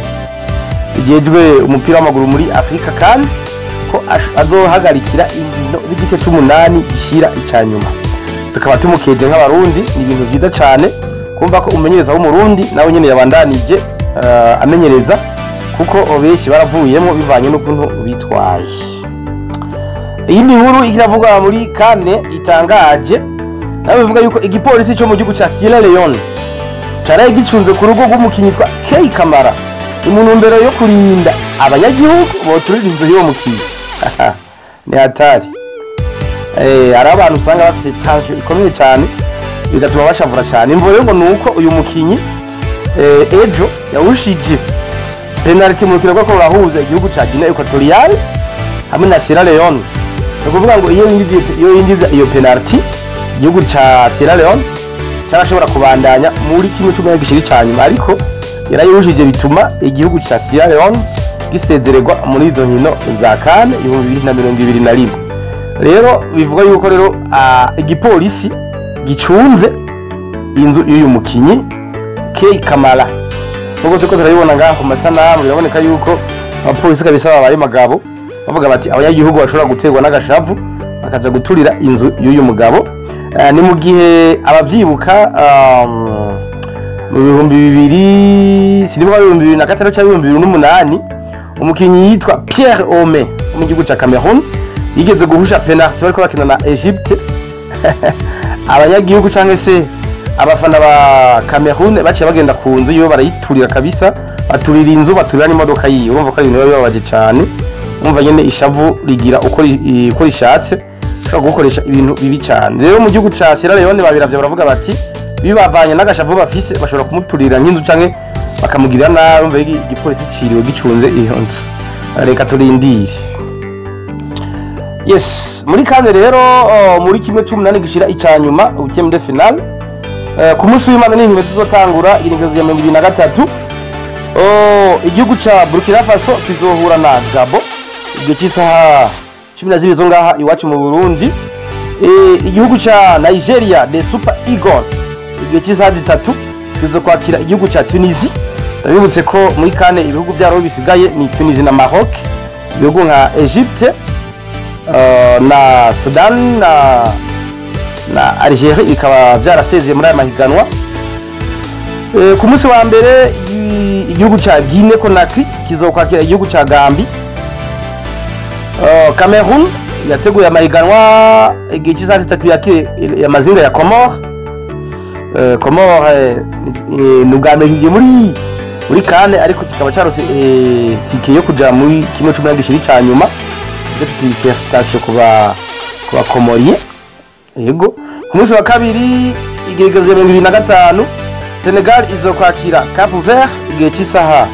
rigejwe umupira w'amaguru muri Afrika kane ko azohagarikira inkino z'igice c'8 gishira icyanyuma. Tukaba tumukeje nk'abarundi ni ibintu byiza cyane kumva ko umenyereza w'umurundi nawe nyene yabandanije amenyereza kuko obeshi baravuyemo bivanye n'ukuntu bitwaye. Iyi ni nkuru ikiravuga muri kane itangaje nawe bivuga yuko igipolisi cyo mu gihugu ca Sierra Leone cyaraye gicunze ku rugo rw'umukinyi twa Kei Kamara umuntu mbere yo kurinda abanyagihugu boturira inzu yo mukinyi. Ni hatari. Ari abantu usanga bafite tension ikomeye cyane bigatuma bashavura cyane. Imvo rero ngo nuko uyu mukinyi ejo yawushije penalty mu kirego ko rahuza igihugu ca Guinea Equatoriale hamwe na Sierra Leone. Ukuvuga ngo iyo yinjiza iyo penalty igihugu ca Sierra Leone cyarashobora kubandanya muri kimwe cy'umwe gishiri cyanyuma ariko yarayushije bituma igihugu ca Sierra Leone gisezererwa muri izo nkino za CAN 2021. Rero bivuga yuko rero igipolisi gicunze inzu y'uyu mukinyi Kei Kamara. Ubwo tuko turabibona ngaho ku masanamu biraboneka yuko abapolisi kabisa babaye magabo bavuga bati abanyagihugu bashobora guterwa n'agashavu bakaja guturira inzu y'uyu mugabo. Ni mu gihe abavyibuka mu 2000 sinibwa 2004 cyangwa 2008 umukinyi yitwa Pierre Ome mu gihugu ca Cameroon yigeze guhusha penalty bariko bakina na Egypte. Abanyagihugu cyangwa se abafana ba Cameroon baciye bagenda ku nzu yo barayiturira kabisa baturira inzu baturira n'imodoka yiwe. Urumva ko ari ibintu bibabaje cyane. Umva nyene ishavu rigira uko rishatse ushobora gukoresha ibintu bibi cyane. Rero mu gihugu ca Sierra Leone babiravye baravuga bati bibavanye n'agashavu bafise bashobora kumuturira nk'inzu canke bakamugirira nabi. Umva igipolisi ciriwe gicunze iyo nzu. Reka turindire. Yes, muri kane rero muri kimwe c'8 gishira icyanyuma ubukeme de final ku munsi w'Imana n'inkino tuzotangura iringezo ya 2023. Igihugu ca Burkina Faso kizohura na Gabon igihe cy'isaha 12 zo ngaha iwacu mu Burundi. Igihugu cha Nigeria the Super Eagles igihe cy'isaha 3 kizokwakira igihugu cha Tunisia. Bibutse ko muri kane ibihugu byaro bisigaye ni Tunisia na Maroc, ibihugu nka Egypte na Sudan na Algeria ikaba byarasezeye muri aya mahiganwa. Ku munsi wa mbere igihugu cha Guinea Conakry kizokwakira igihugu cha Gambia. Cameroon yateguye amahiganwa igihe cy'isaha 3 yakire ya mazinga ya Comores nugame ngiye muri kane ariko kikaba cyarose tike yo kuja muri kimwe cy'umwaka gishiri cyanyuma cyo tuti station kuba Comorier. Yego ku munsi wa kabiri igihe 2025 Senegal izokwakira Cap Vert igihe cy'isaha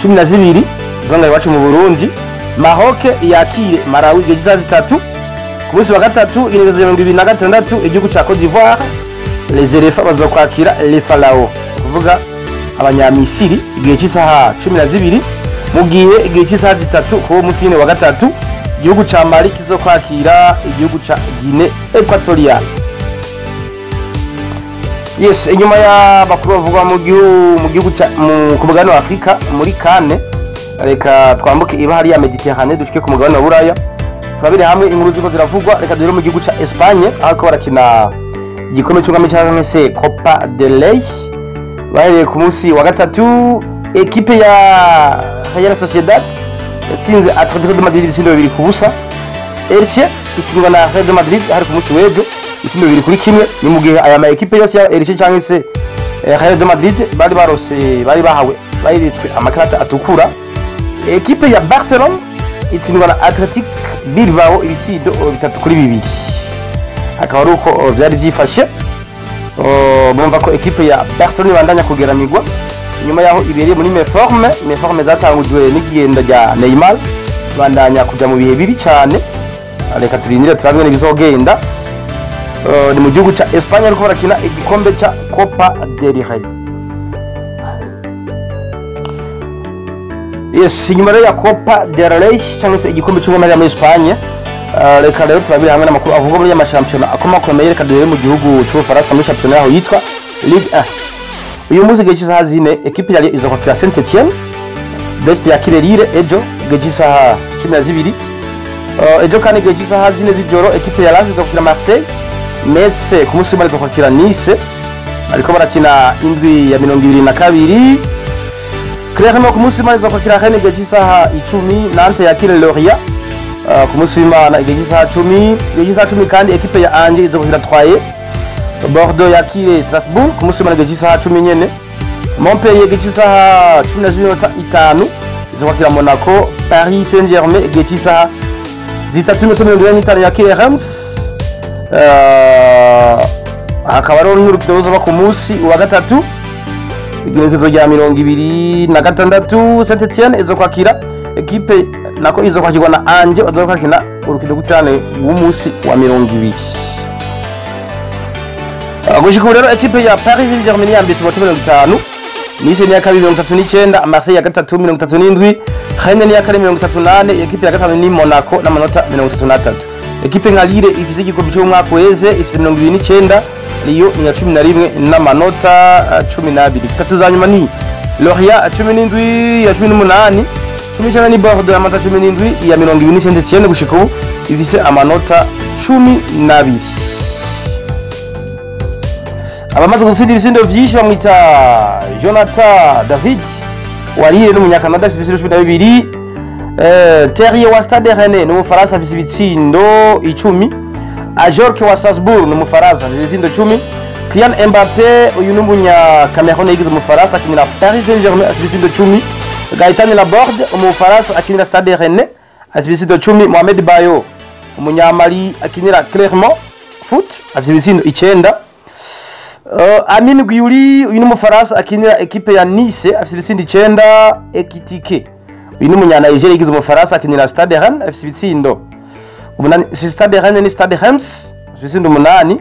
12 zonga iwacu mu Burundi. Maroc yakire Malawi igihe cy'isaha 3. Ku munsi wa gatatu igihe 2026 igihugu cya Cote d'Ivoire les Elephants bazokwakira les Pharaons kuvuga abanyamisiri igihe cy'isaha 12 mu gihe igihe cy'isaha 3 ku munsi wa gatatu igihugu cya Mali kizokwakira igihugu cya Guinea Equatorial. Yes, inyuma ya bakuru bavugwa mu gihugu ku mugabane wa Afrika muri kane, reka twambuke iba hari ya Mediterranee dushike ku mugabane wa Buraya. Twabire hamwe inkuru ziko ziravugwa. Reka dore mu gihugu cya Espagne aho ko barakina igikombe cy'umwami cyangwa se Copa del Rey. Bahereye ku munsi wa gatatu equipe ya Real Sociedad yatsinze Atletico de Madrid ibisindo 2 ku busa. Elche itsindwa na Real de Madrid hari ku munsi w'ejo ibisindo 2 kuri kimwe. Ni mu gihe aya ma equipe yose ya Elche cyangwa se Real de Madrid bari bahawe bayiritswe amakarata atukura. Equipe ya Barcelona itsindwa na Athletic Bilbao ibisindo 3 kuri 2. Akaba ari uko byari byifashe. Bumva ko equipe ya Barcelona ibandanya kugeramigwa nyuma yaho ibereye muri meforme zatangujwe n'igenda rya Neymar bandanya kujya mu bihe bibi cyane. Reka turindire turamwe n'ibizogenda. Ni mu gihugu cya Espagne ariko barakina igikombe cya Copa del Rey. Yes, nyuma ya Copa del Rey cyangwa se igikombe cy'umwami muri Espagne. Reka rero turabire hamwe n'amakuru avuga muri amashampiyona akomakomeye. Reka dore mu gihugu cy'Ubufaransa muri shampiyona yaho yitwa Ligue 1. Uyu munsi igihe cy'isaha 4 equipe yari izokwakira Saint-Etienne. Brest yakire Lille ejo igihe cy'isaha 12. Ejo kandi igihe cy'isaha 4 z'ijoro equipe ya Lens izokwakira Marseille. Metz ku munsi w'imana izokwakira Nice. Ariko barakina indwi ya 22. Clermont ku munsi w'imana izokwakira Rennes igihe cy'isaha 10. Nantes yakire Lorient ku munsi w'imana igihe cy'isaha 10. Igihe cy'isaha 10 kandi equipe ya Angers izokwakira Troyes. Bordeaux yakire Strasbourg ku munsi w'imana igihe cy'isaha 10 nyene. Montpellier igihe cy'isaha 12:05 izokwakira Monaco. Paris Saint-Germain igihe cy'isaha 3:45 yakire Reims. Akaba ari n'urukino ruzoba ku munsi wa gatatu igihe rya 26. Saint-Etienne izokwakira equipe nako izokwakirwa na Angers bazokwakina urukino gutane w'umunsi wa 20. Gushika rero equipe ya Paris Saint-Germain yambitse 50. Nice ni ya 39, Marseille ya 37, Rennes ni ya 38, equipe ya 5 ni Monaco na manota 33. Equipe nka Lille ifise igikombe cy'umwaka weze ifise 29, Lyon ni ya 11 na manota 12. Tatu za nyuma ni Lorient 17 ya 18, 19 ni Bordeaux amata 17 ya 20 Saint-Etienne gushika ubu ifise amanota 12. Abamaze gutsinda ibisindo byinshi bamwita Jonathan David warire n'umunyakanada ifise ibisindo 12. Terrier wa Stade Rennais no Faransa afise ibitsindo 10. Ajorque wa Strasbourg no Faransa afise ibitsindo 10. Kylian Mbappé uyu n'umunya Cameroun yigize mu Faransa akinira Paris Saint-Germain afise ibitsindo 10. Gaëtan Laborde mu Faransa akinira Stade Rennais afise ibitsindo 10. Mohamed Bayo umunya Mali akinira Clermont Foot afise ibitsindo 9. Amin Guiuli uyu n'umu Faransa akinira equipe ya Nice afise ibitsindo 9. Ekitike uyu n'umunya Nigeria yigize mu Faransa akinira Stade Rennes afise ibitsindo 8. Stade Rennes ni Stade Reims afise ibitsindo 8.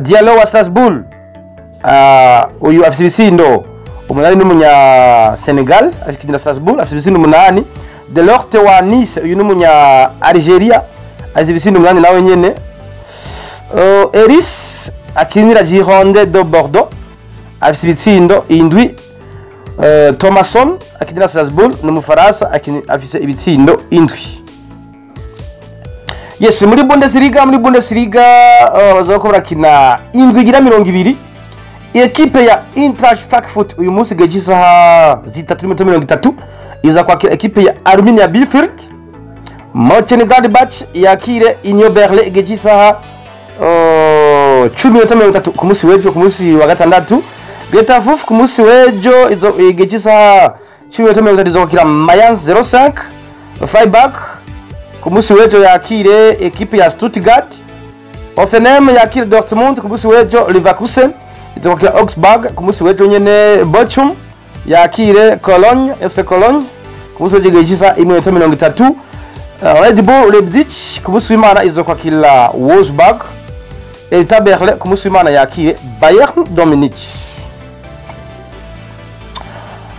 Diallo wa Strasbourg uyu afise ibitsindo 8 n'umunya Senegal akinira Strasbourg afise ibitsindo 8. Delorte wa Nice uyu n'umunya Algeria azi ibitsindo 8 nawe nyene. Eris akinira Gironde de Bordeaux afise ibitsindo 7. Thomasson akinira Strasbourg n'umufaransa afise ibitsindo 7. Yes, muri Bundesliga bazoko barakina 7-20. Ekipe ya Eintracht Frankfurt uyu munsi geje isaha 3:30 iza kwakira ekipe ya Arminia Bielefeld. Mönchengladbach yakire Union Berlin geje isaha 10:30 ku munsi w'ejo, ku munsi wa gatandatu. Getafe ku munsi w'ejo izo geje isaha 10:30 izo kwakira Mayence 05. Freiburg ku munsi w'ejo yakire ekipe ya Stuttgart. Hoffenheim yakire Dortmund ku munsi w'ejo. Leverkusen izo kwakira Augsburg ku munsi w'ejo nyene. Bochum yakire Cologne, FC Cologne ku munsi w'ejo geje isaha 1:30. Red Bull Leipzig ku munsi w'Imana izo kwakira Wolfsburg. Hertha Berlin ku munsi w'Imana yakire Bayern Munich.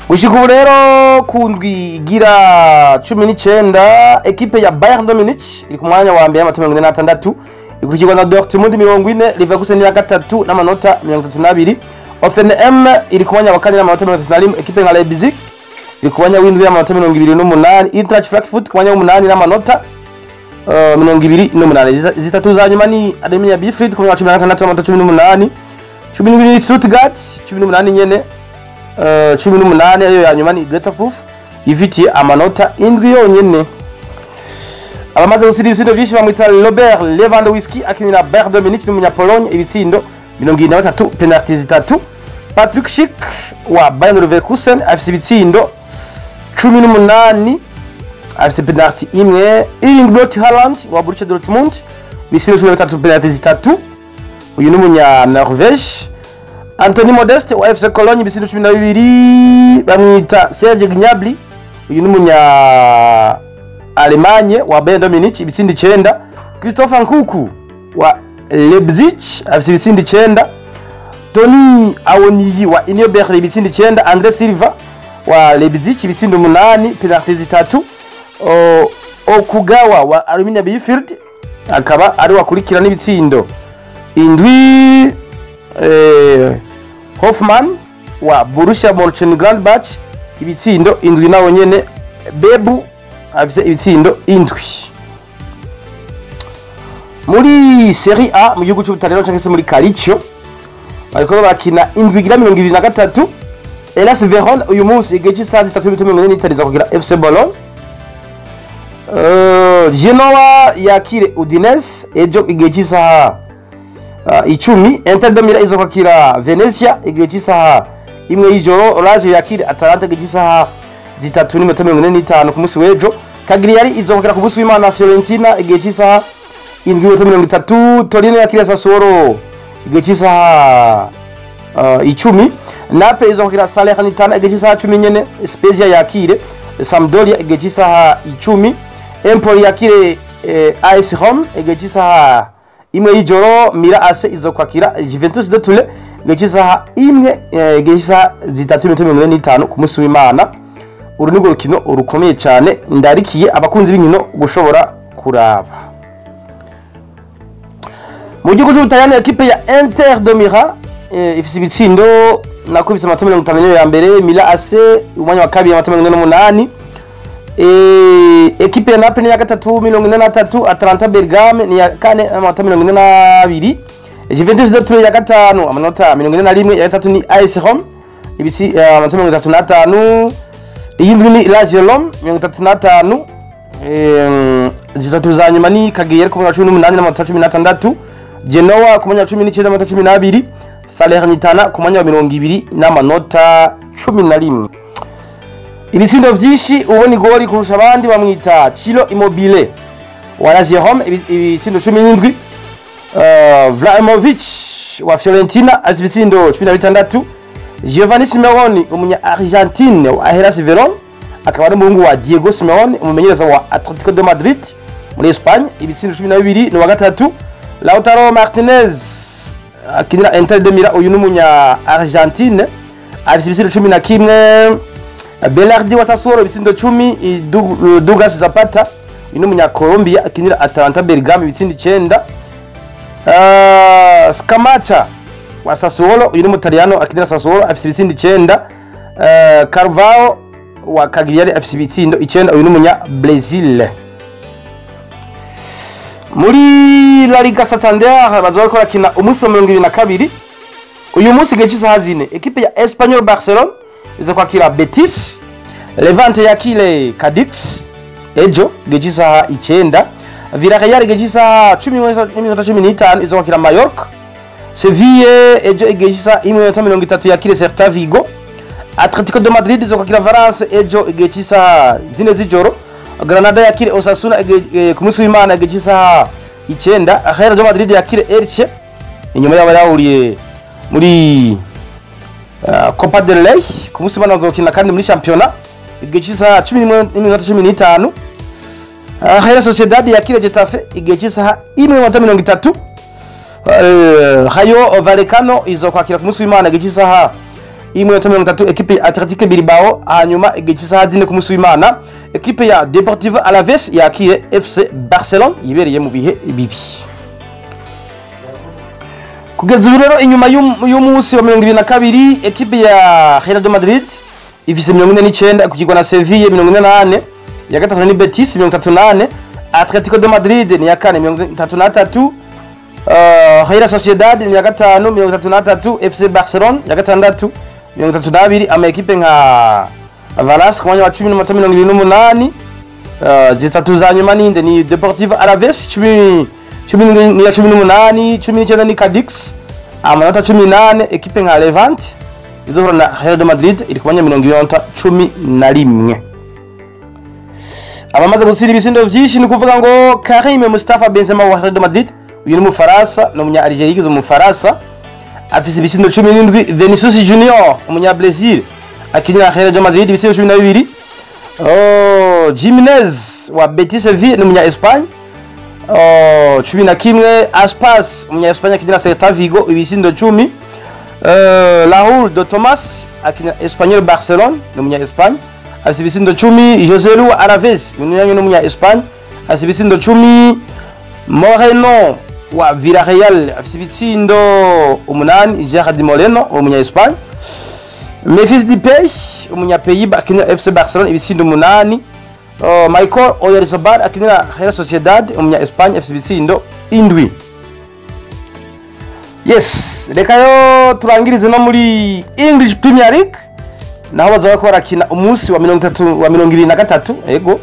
Ushikubu rero kundwi gira 19 ekipe ya Bayern Munich iri ku mwanya wa mbere y'amanota 46, ikurikirwa na Dortmund 40, Leverkusen ya gatatu n'amanota 32. Hoffenheim iri ku mwanya wa kane n'amanota 31, ekipe nka Leipzig iri ku mwanya w'indwi y'amanota 28, Eintracht Frankfurt ku mwanya wa 8 n'amanota 28. Zitatu za nyuma ni Arminia Bielefeld ku mwanya wa 16 n'amanota 18, 12 Stuttgart 18 nyene. 18 ayo ya nyuma ni Getafe ifitiye amanota 7 yonyene. Abamaze gusira ibitsindo byinshi bamwita Robert Lewandowski akinira Bayern Munich n'umunya Pologne, ibitsindo 73, penalty 3. Patrick Schick wa Bayern Leverkusen afise ibitsindo 18, afise penalty 1. Erling Haaland wa Borussia Dortmund ibitsindo 13, penalty 3. Uyu n'umunya Norvège. Anthony Modeste wa FC Cologne ibitsindo 12, bamwita Serge Gnabry uyu n'umunya Allemagne wa Bayern Munich ibitsindo 9. Christopher Nkunku wa Leipzig afise ibitsindo 9. Tony Awoniyi wa Union Berlin ibitsindo 9. Andre Silva wa Leipzig ibitsindo 8, penalty 3. Okugawa wa Arminia Bielefeld akaba ari wakurikira n'ibitsindo 7. Hoffmann wa Borussia Mönchengladbach ibitsindo 7 nawo nyene. Bebu afise ibitsindo 7. Muri Serie A mu gihugu cy'Ubutaliyano cyangwa se muri Calcio bariko bakina 7-23. Hellas Verona uyu munsi igeje isaha 3:40 iza kugira FC Bologna. Genoa yakire Udinese ejo igeje isaha 10. Inter de Milan izo kwakira Venezia igeje isaha 1 y'ijoro. Lazio yakire Atalanta igeje isaha 3:45 ku munsi w'ejo. Cagliari izo kwakira ku munsi w'Imana Fiorentina igeje isaha 7:30. Torino yakire Sassuolo igeje isaha 10. Napoli izo kwakira Salernitana igeje isaha 10 nyene. Spezia yakire Sampdoria igeje isaha 10. Empoli yakire AS Roma igeje isaha 1 y'ijoro. Mira AC izo kwakira Juventus de Turin igeje isaha 1, igeje isaha 3:45 ku munsi w'Imana. Uru ni urukino urukomeye cyane ndarikiye abakunzi b'inkino gushobora kuraba. Mu gihugu cy'Ubutaliyano ekipe ya Inter de Milan ifise ibitsindo nakubise amanota 50 ya mbere. Mila AC umwanya wa kabiri amanota 48. Ekipe ya Napoli ya gatatu 43. Atalanta Bergame ni ya kane amanota 42. Juventus de Turin ya gatanu amanota 41. Ya gatatu ni AS Roma ibisi amanota 35. Iyindi ni Lazio 35. Zitatu za nyuma ni Cagliari ku mwanya wa 18 n'amanota 16. Genoa ku mwanya wa 19 n'amanota 12. Salernitana ku mwanya wa 20 n'amanota 11. Ibitsindo vyinshi ubona igori kurusha abandi bamwita Ciro Immobile wa Lazio Roma ibitsindo 17. Vlahovic wa Fiorentina azi ibitsindo 16. Giovanni Simeone umunya Argentine wa Hellas Verona akaba ari umuhungu wa Diego Simeone umumenyereza wa Atletico de Madrid muri Espagne ibitsindo 12 no wa gatatu. Lautaro Martinez akinira Inter de Milan uyu n'umunya Argentine azi ibitsindo 11. Belardi wa Sassuolo ibitsindo 10, Douglas Zapata ino munya Colombia akinira Atalanta Bergamo ibitsindo 9, Scamacca wa Sassuolo uyu Mutaliyano akinira Sassuolo afise ibitsindo 9, Carvalho wa Cagliari afise ibitsindo 9 uyu munya Brazil. Muri La Liga Santander bazoko bakina umunsi wa 22 uyu munsi geje isaha zine equipe ya Espanyol Barcelona iza kwakira Betis, Levante yakile Cadix ejo geje isaha 9, Villarreal geje isaha 10:15 iza kwakira Mallorca, Sevilla ejo geje isaha 1:30 yakile Celta Vigo, Atletico de Madrid iza kwakira Valence ejo geje isaha 4 z'ijoro, Granada yakire Osasuna ku munsi w'Imana geje isaha 9, Real de Madrid yakire Elche inyuma y'abayahuriye muri Copa del Rey ku munsi banazokina kandi muri championnat geje isaha 10:15, Real Sociedad yakire Getafe geje isaha 1:30, Rayo Vallecano izokwakira ku munsi w'Imana geje isaha 1:30 equipe Athletic Bilbao, hanyuma geje isaha 4 ku munsi w'Imana equipe ya Deportivo Alaves yakire FC Barcelona yibereye mu bihe bibi. Kugeza ubu rero inyuma y'umunsi wa 22 equipe ya Real de Madrid ifise 49 kugirwa na Sevilla 48, ya gatatu ni Betis 38, Atletico de Madrid ni ya kane 33, Real Sociedad ni ya gatanu 33, FC Barcelona ya gatandatu 32, ama equipe nka Valence ku mwanya wa 10:28, zitatu za nyuma ninde ni Deportivo Alaves 18, 19 ni Cadix amanota 18, equipe nka Levante izohura na Real de Madrid iri ku mwanya 11. Abamaze gutsira ibisindo vyinshi ni kuvuga ngo Karim Mustafa Benzema wa Real de Madrid uyu ni Mufaransa no munya Algeria gizo Mufaransa afise ibisindo 17, Vinicius Junior umunya Brazil akinira Real de Madrid ibisindo 12, Jimenez wa Betis Sevilla no munya Espagne 11, Aspas umunya Espagne akinira Celta Vigo ibisindo 10, Raúl de Tomás akinira Espanyol Barcelona no munya Espagne afise ibisindo 10, José Lu Alaves no munya Espagne afise ibisindo 10, Moreno wa Villarreal afise ibitsindo 8, Gerard Moreno umunya Espagne, Memphis Depay umunya Pays-Bas akinira FC Barcelona ibisindo 8, Michael Oyarzabal akinira Real Sociedad umunya Espagne afise ibitsindo 7. Yes, reka yo turangirize no muri English Premier League naho bazoba ko barakina umunsi wa 23 ego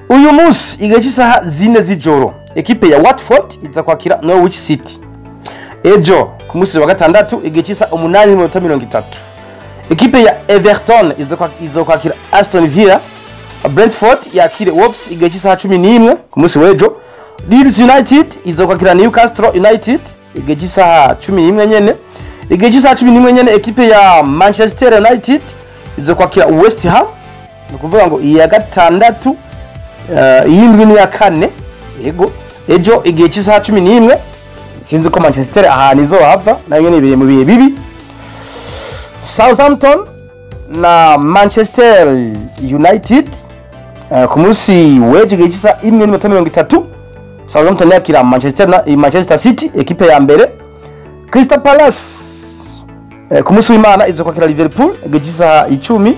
uyu munsi igeje isaha 4 z'ijoro equipe ya Watford iza kwakira Norwich City, ejo ku munsi wa gatandatu igeje isaha 8:30 equipe ya Everton iza kwakira Aston Villa, Brentford yakire Wolves igeje isaha 11 ku munsi w'ejo, Leeds United iza kwakira Newcastle United igeje isaha 11 nyene, igeje isaha 11 nyene equipe ya Manchester United iza kwakira West Ham no kuvuga ngo iya gatandatu yindwi ni ya kane yego ejo igeje isaha 11 sinzi ko Manchester ahani zo hava nayo ni mu bihe bibi. Southampton na Manchester United ku munsi w'ejo igeje isaha 1:30 Southampton yakira Manchester City equipe ya mbere. Crystal Palace ku munsi w'Imana izo kwakira Liverpool igeje isaha 10,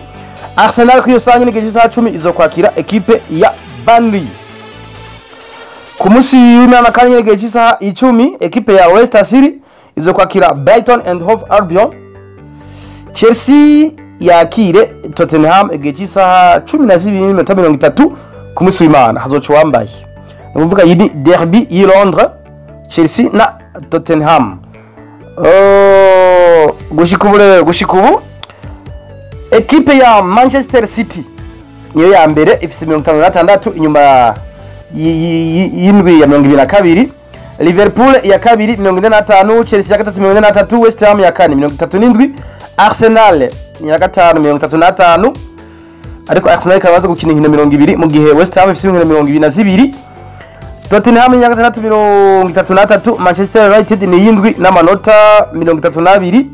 Arsenal ku yosanye igeje isaha 10 izo kwakira equipe ya Burnley. Ku munsi w'Imana kandi igeje isaha 10 equipe ya Leicester City izo kwakira Brighton and Hove Albion. Chelsea yakire Tottenham igeje isaha 12:30 ku munsi w'Imana hazoca wambaye nuvuga yidi derby i Londres Chelsea na Tottenham. Gushikubu equipe ya Manchester City niyo ya mbere ifise 56 inyuma y'indwi ya 22, Liverpool ya kabiri 45, Chelsea ya gatatu 43, West Ham ya kane 37, Arsenal ya gatanu 35, ariko Arsenal kabaza gukina inkino 20 mu gihe West Ham ifise inkino 22, Tottenham ya gatatu 33, Manchester United ni yindwi n'amanota 32,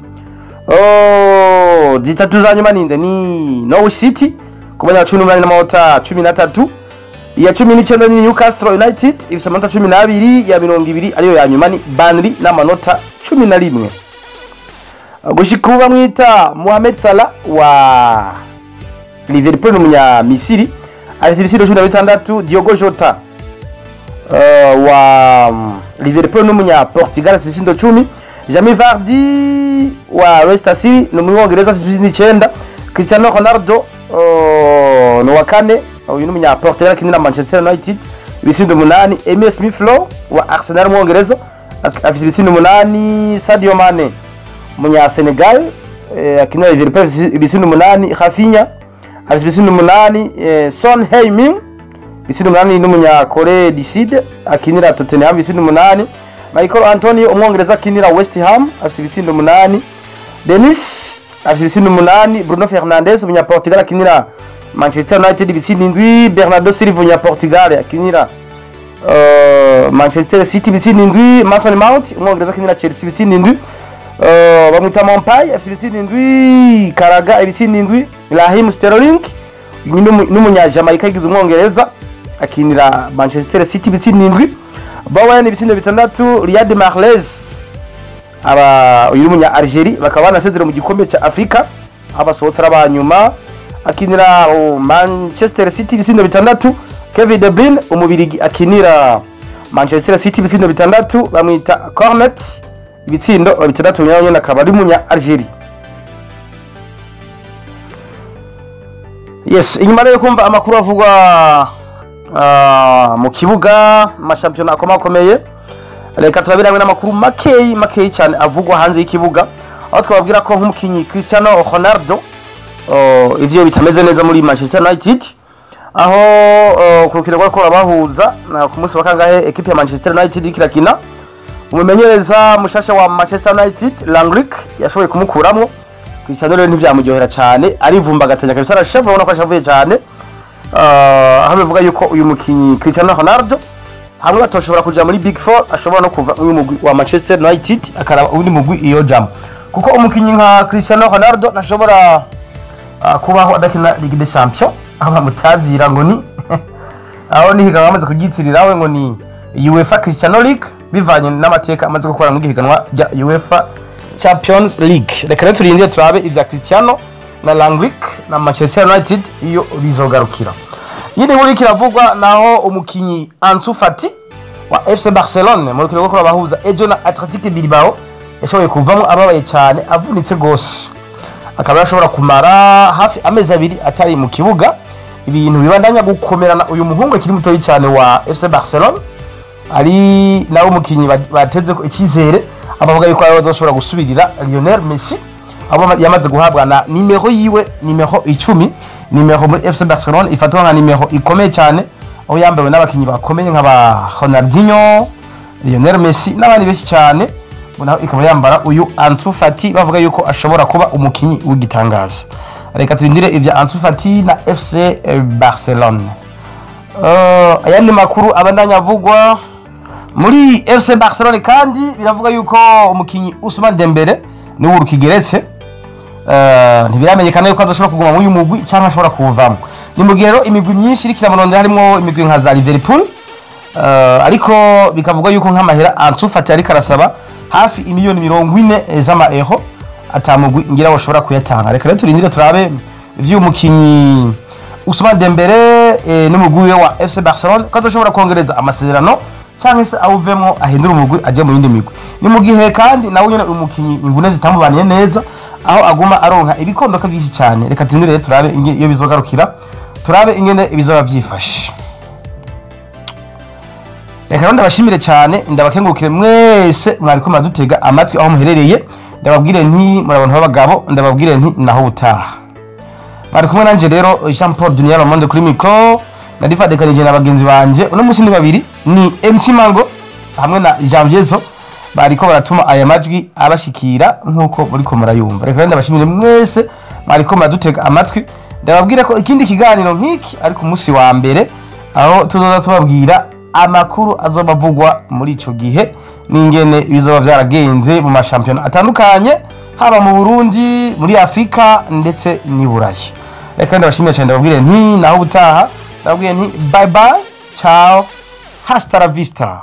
zitatu za nyuma ninde ni Norwich City ku mwanya wa 18 n'amanota 13. Iya 19 ni Newcastle United ifite amanota 12, ya 20 ariyo ya nyuma ni Burnley n'amanota 11. Gushika ubu bamwita Mohamed Salah wa Liverpool n'umunya Misiri afite ibisindo 16. Diogo Jota wa Liverpool n'umunya Portugal afite ibisindo 10. Jamie Vardy wa Leicester City n'umwongereza afite ibisindo 9. Cristiano Ronaldo no wa kane uyu n'umunya Portugal kinira Manchester United ibisindo 8. Emile Smith Rowe wa Arsenal mwongereza afite ibisindo 8. Sadio Mane munya Senegal akinira Liverpool ibisindo 8. Rafinha afite ibisindo 8. Son Heung-min ibisindo 8 n'umunya Korea du Sud akinira Tottenham ibisindo 8. Michael Antonio umwongereza akinira West Ham afite ibisindo 8. Denis afite ibisindo 8. Bruno Fernandes umunya Portugal akinira Manchester United ibisindo 7. Bernardo Silva umunya Portugal akinira Manchester City ibisindo 7. Mason Mount umwongereza akinira Chelsea ibisindo 7. Bamwita Mompay afite ibisindo 7. Karaga ibisindo 7. Raheem Sterling n'umunya Jamaica yigize umwongereza akinira Manchester City ibisindo 7. Bowen ibisindo 6. Riyad Mahrez uyu munya Algeria bakaba banasezera mu gikombe cya Afrika abasohotse abanyuma akinira Manchester City ibisindo 6. Kevin De Bruyne umubirigi akinira Manchester City ibisindo 6. Bamwita Cornet ibitsindo 6 nyanya nakaba ari munya Algeria. Yes, inyuma rero kumva amakuru avugwa mu kibuga amashampiyona akomakomeye, reka turabirangwe n'amakuru makeyi cyane avugwa hanze y'ikibuga, aho twababwira ko nk'umukinyi Cristiano Ronaldo ivyo bitameze neza muri Manchester United, aho kurukira ko bahuza ku munsi wa kangahe equipe ya Manchester United ikirakina, umumenyereza mushasha wa Manchester United Langrick yashoboye kumukuramwo. Cristiano rero ntivyamuryohera cyane, arivumba gatanya kabisa, arashavuye ubona ko ashavuye cyane. Aho bivuga yuko uyu mukinyi Cristiano Ronaldo hamwe batoshobora kuja muri Big Four, ashobora no kuva uyu mugwi wa Manchester United akaraba undi mugwi iyo jam, kuko umukinyi nka Cristiano Ronaldo nashobora kubaho adakina Ligue des Champions, aba mutazira ngo ni aho nihiga bamaze kugitirirawe ngo ni UEFA Cristiano League, bivanye n'amateka amaze gukora mu gihiganwa rya UEFA Champions League. Reka rero turinde turabe ivya Cristiano na Langrick na Manchester United iyo bizogarukira. Yindi nkuru kiravugwa naho umukinyi Ansu Fati wa FC Barcelone mu rukino rwo bahuza ejo na Athletic Bilbao yashoboye kuvamo ababaye cyane, avunitse gose, akaba yashobora kumara hafi amezi 2 atari mu kibuga. Ibintu bibandanya gukomerana uyu muhungu akiri muto cyane wa FC Barcelone, ari nawo umukinyi bateze ko ikizere, abavuga yuko azoshobora gusubirira Lionel Messi abo yamaze guhabwa na nimero yiwe, nimero 10. Nimero muri FC Barcelone ifatwa nka nimero ikomeye cyane, aho yambawe n'abakinyi bakomeye nk'aba Ronaldinho, Lionel Messi n'abandi benshi cyane. Bona ikaba yambara uyu Ansu Fati, bavuga yuko ashobora kuba umukinyi w'igitangaza. Reka turindire ivya Ansu Fati na FC Barcelone. Ayandi makuru abandanya avugwa muri FC Barcelone kandi biravuga yuko umukinyi Ousmane Dembele ni urukigeretse, ntibiramenyekana yuko azoshobora kuguma mu mugwi cyangwa ashobora kuvamo. Ni mugero imigwi myinshi iri kiramuronde, harimo imigwi nka za Liverpool, ariko bikavuga yuko nk'amahera Ansu Fati ari karasaba hafi imiliyoni 40 z'amaeuro atamugwi ngira bashobora kuyatanga. Reka rero turindire turabe ivyo umukinyi Ousmane Dembele n'umugwi wa FC Barcelone ko azoshobora kongereza amasezerano cyangwa se awuvemo ahindura umugwi aje mu yindi migwi. Ni mu gihe kandi nawe nyene umukinyi imvune zitamubaniye neza, aho aguma aronka ibikondoka byinshi cyane. Reka tindire turabe iyo bizogarukira, turabe ingene ibizoba byifashe. Reka ndabashimire cyane, ndabakengurukire mwese mwariko madutega amatwi aho muherereye. Ndababwire nti muri abantu b'abagabo, ndababwire nti naho butaha. Bari kumwe nanje rero Jean Paul Dunia Ramonde kuri micro, nadifadekanije n'abagenzi banje. Uno musi ni babiri, ni MC Mango hamwe na Janviezo, bariko baratuma aya majwi abashikira nkuko muri ko murayumva. Reka ndabashimire mwese mwariko madutega amatwi. Ndababwira ko ikindi kiganiro nk'iki ari ku musi wa mbere, aho tuzoza tubabwira amakuru azoba avugwa muri ico gihe n'ingene bizoba vyaragenze mu mashampiyona atandukanye haba mu Burundi muri Afrika ndetse ni Burayi. Reka ndabashimiye cyane ndababwire nti naho ubutaha ndababwiye nti bye bye ciao hasta la vista.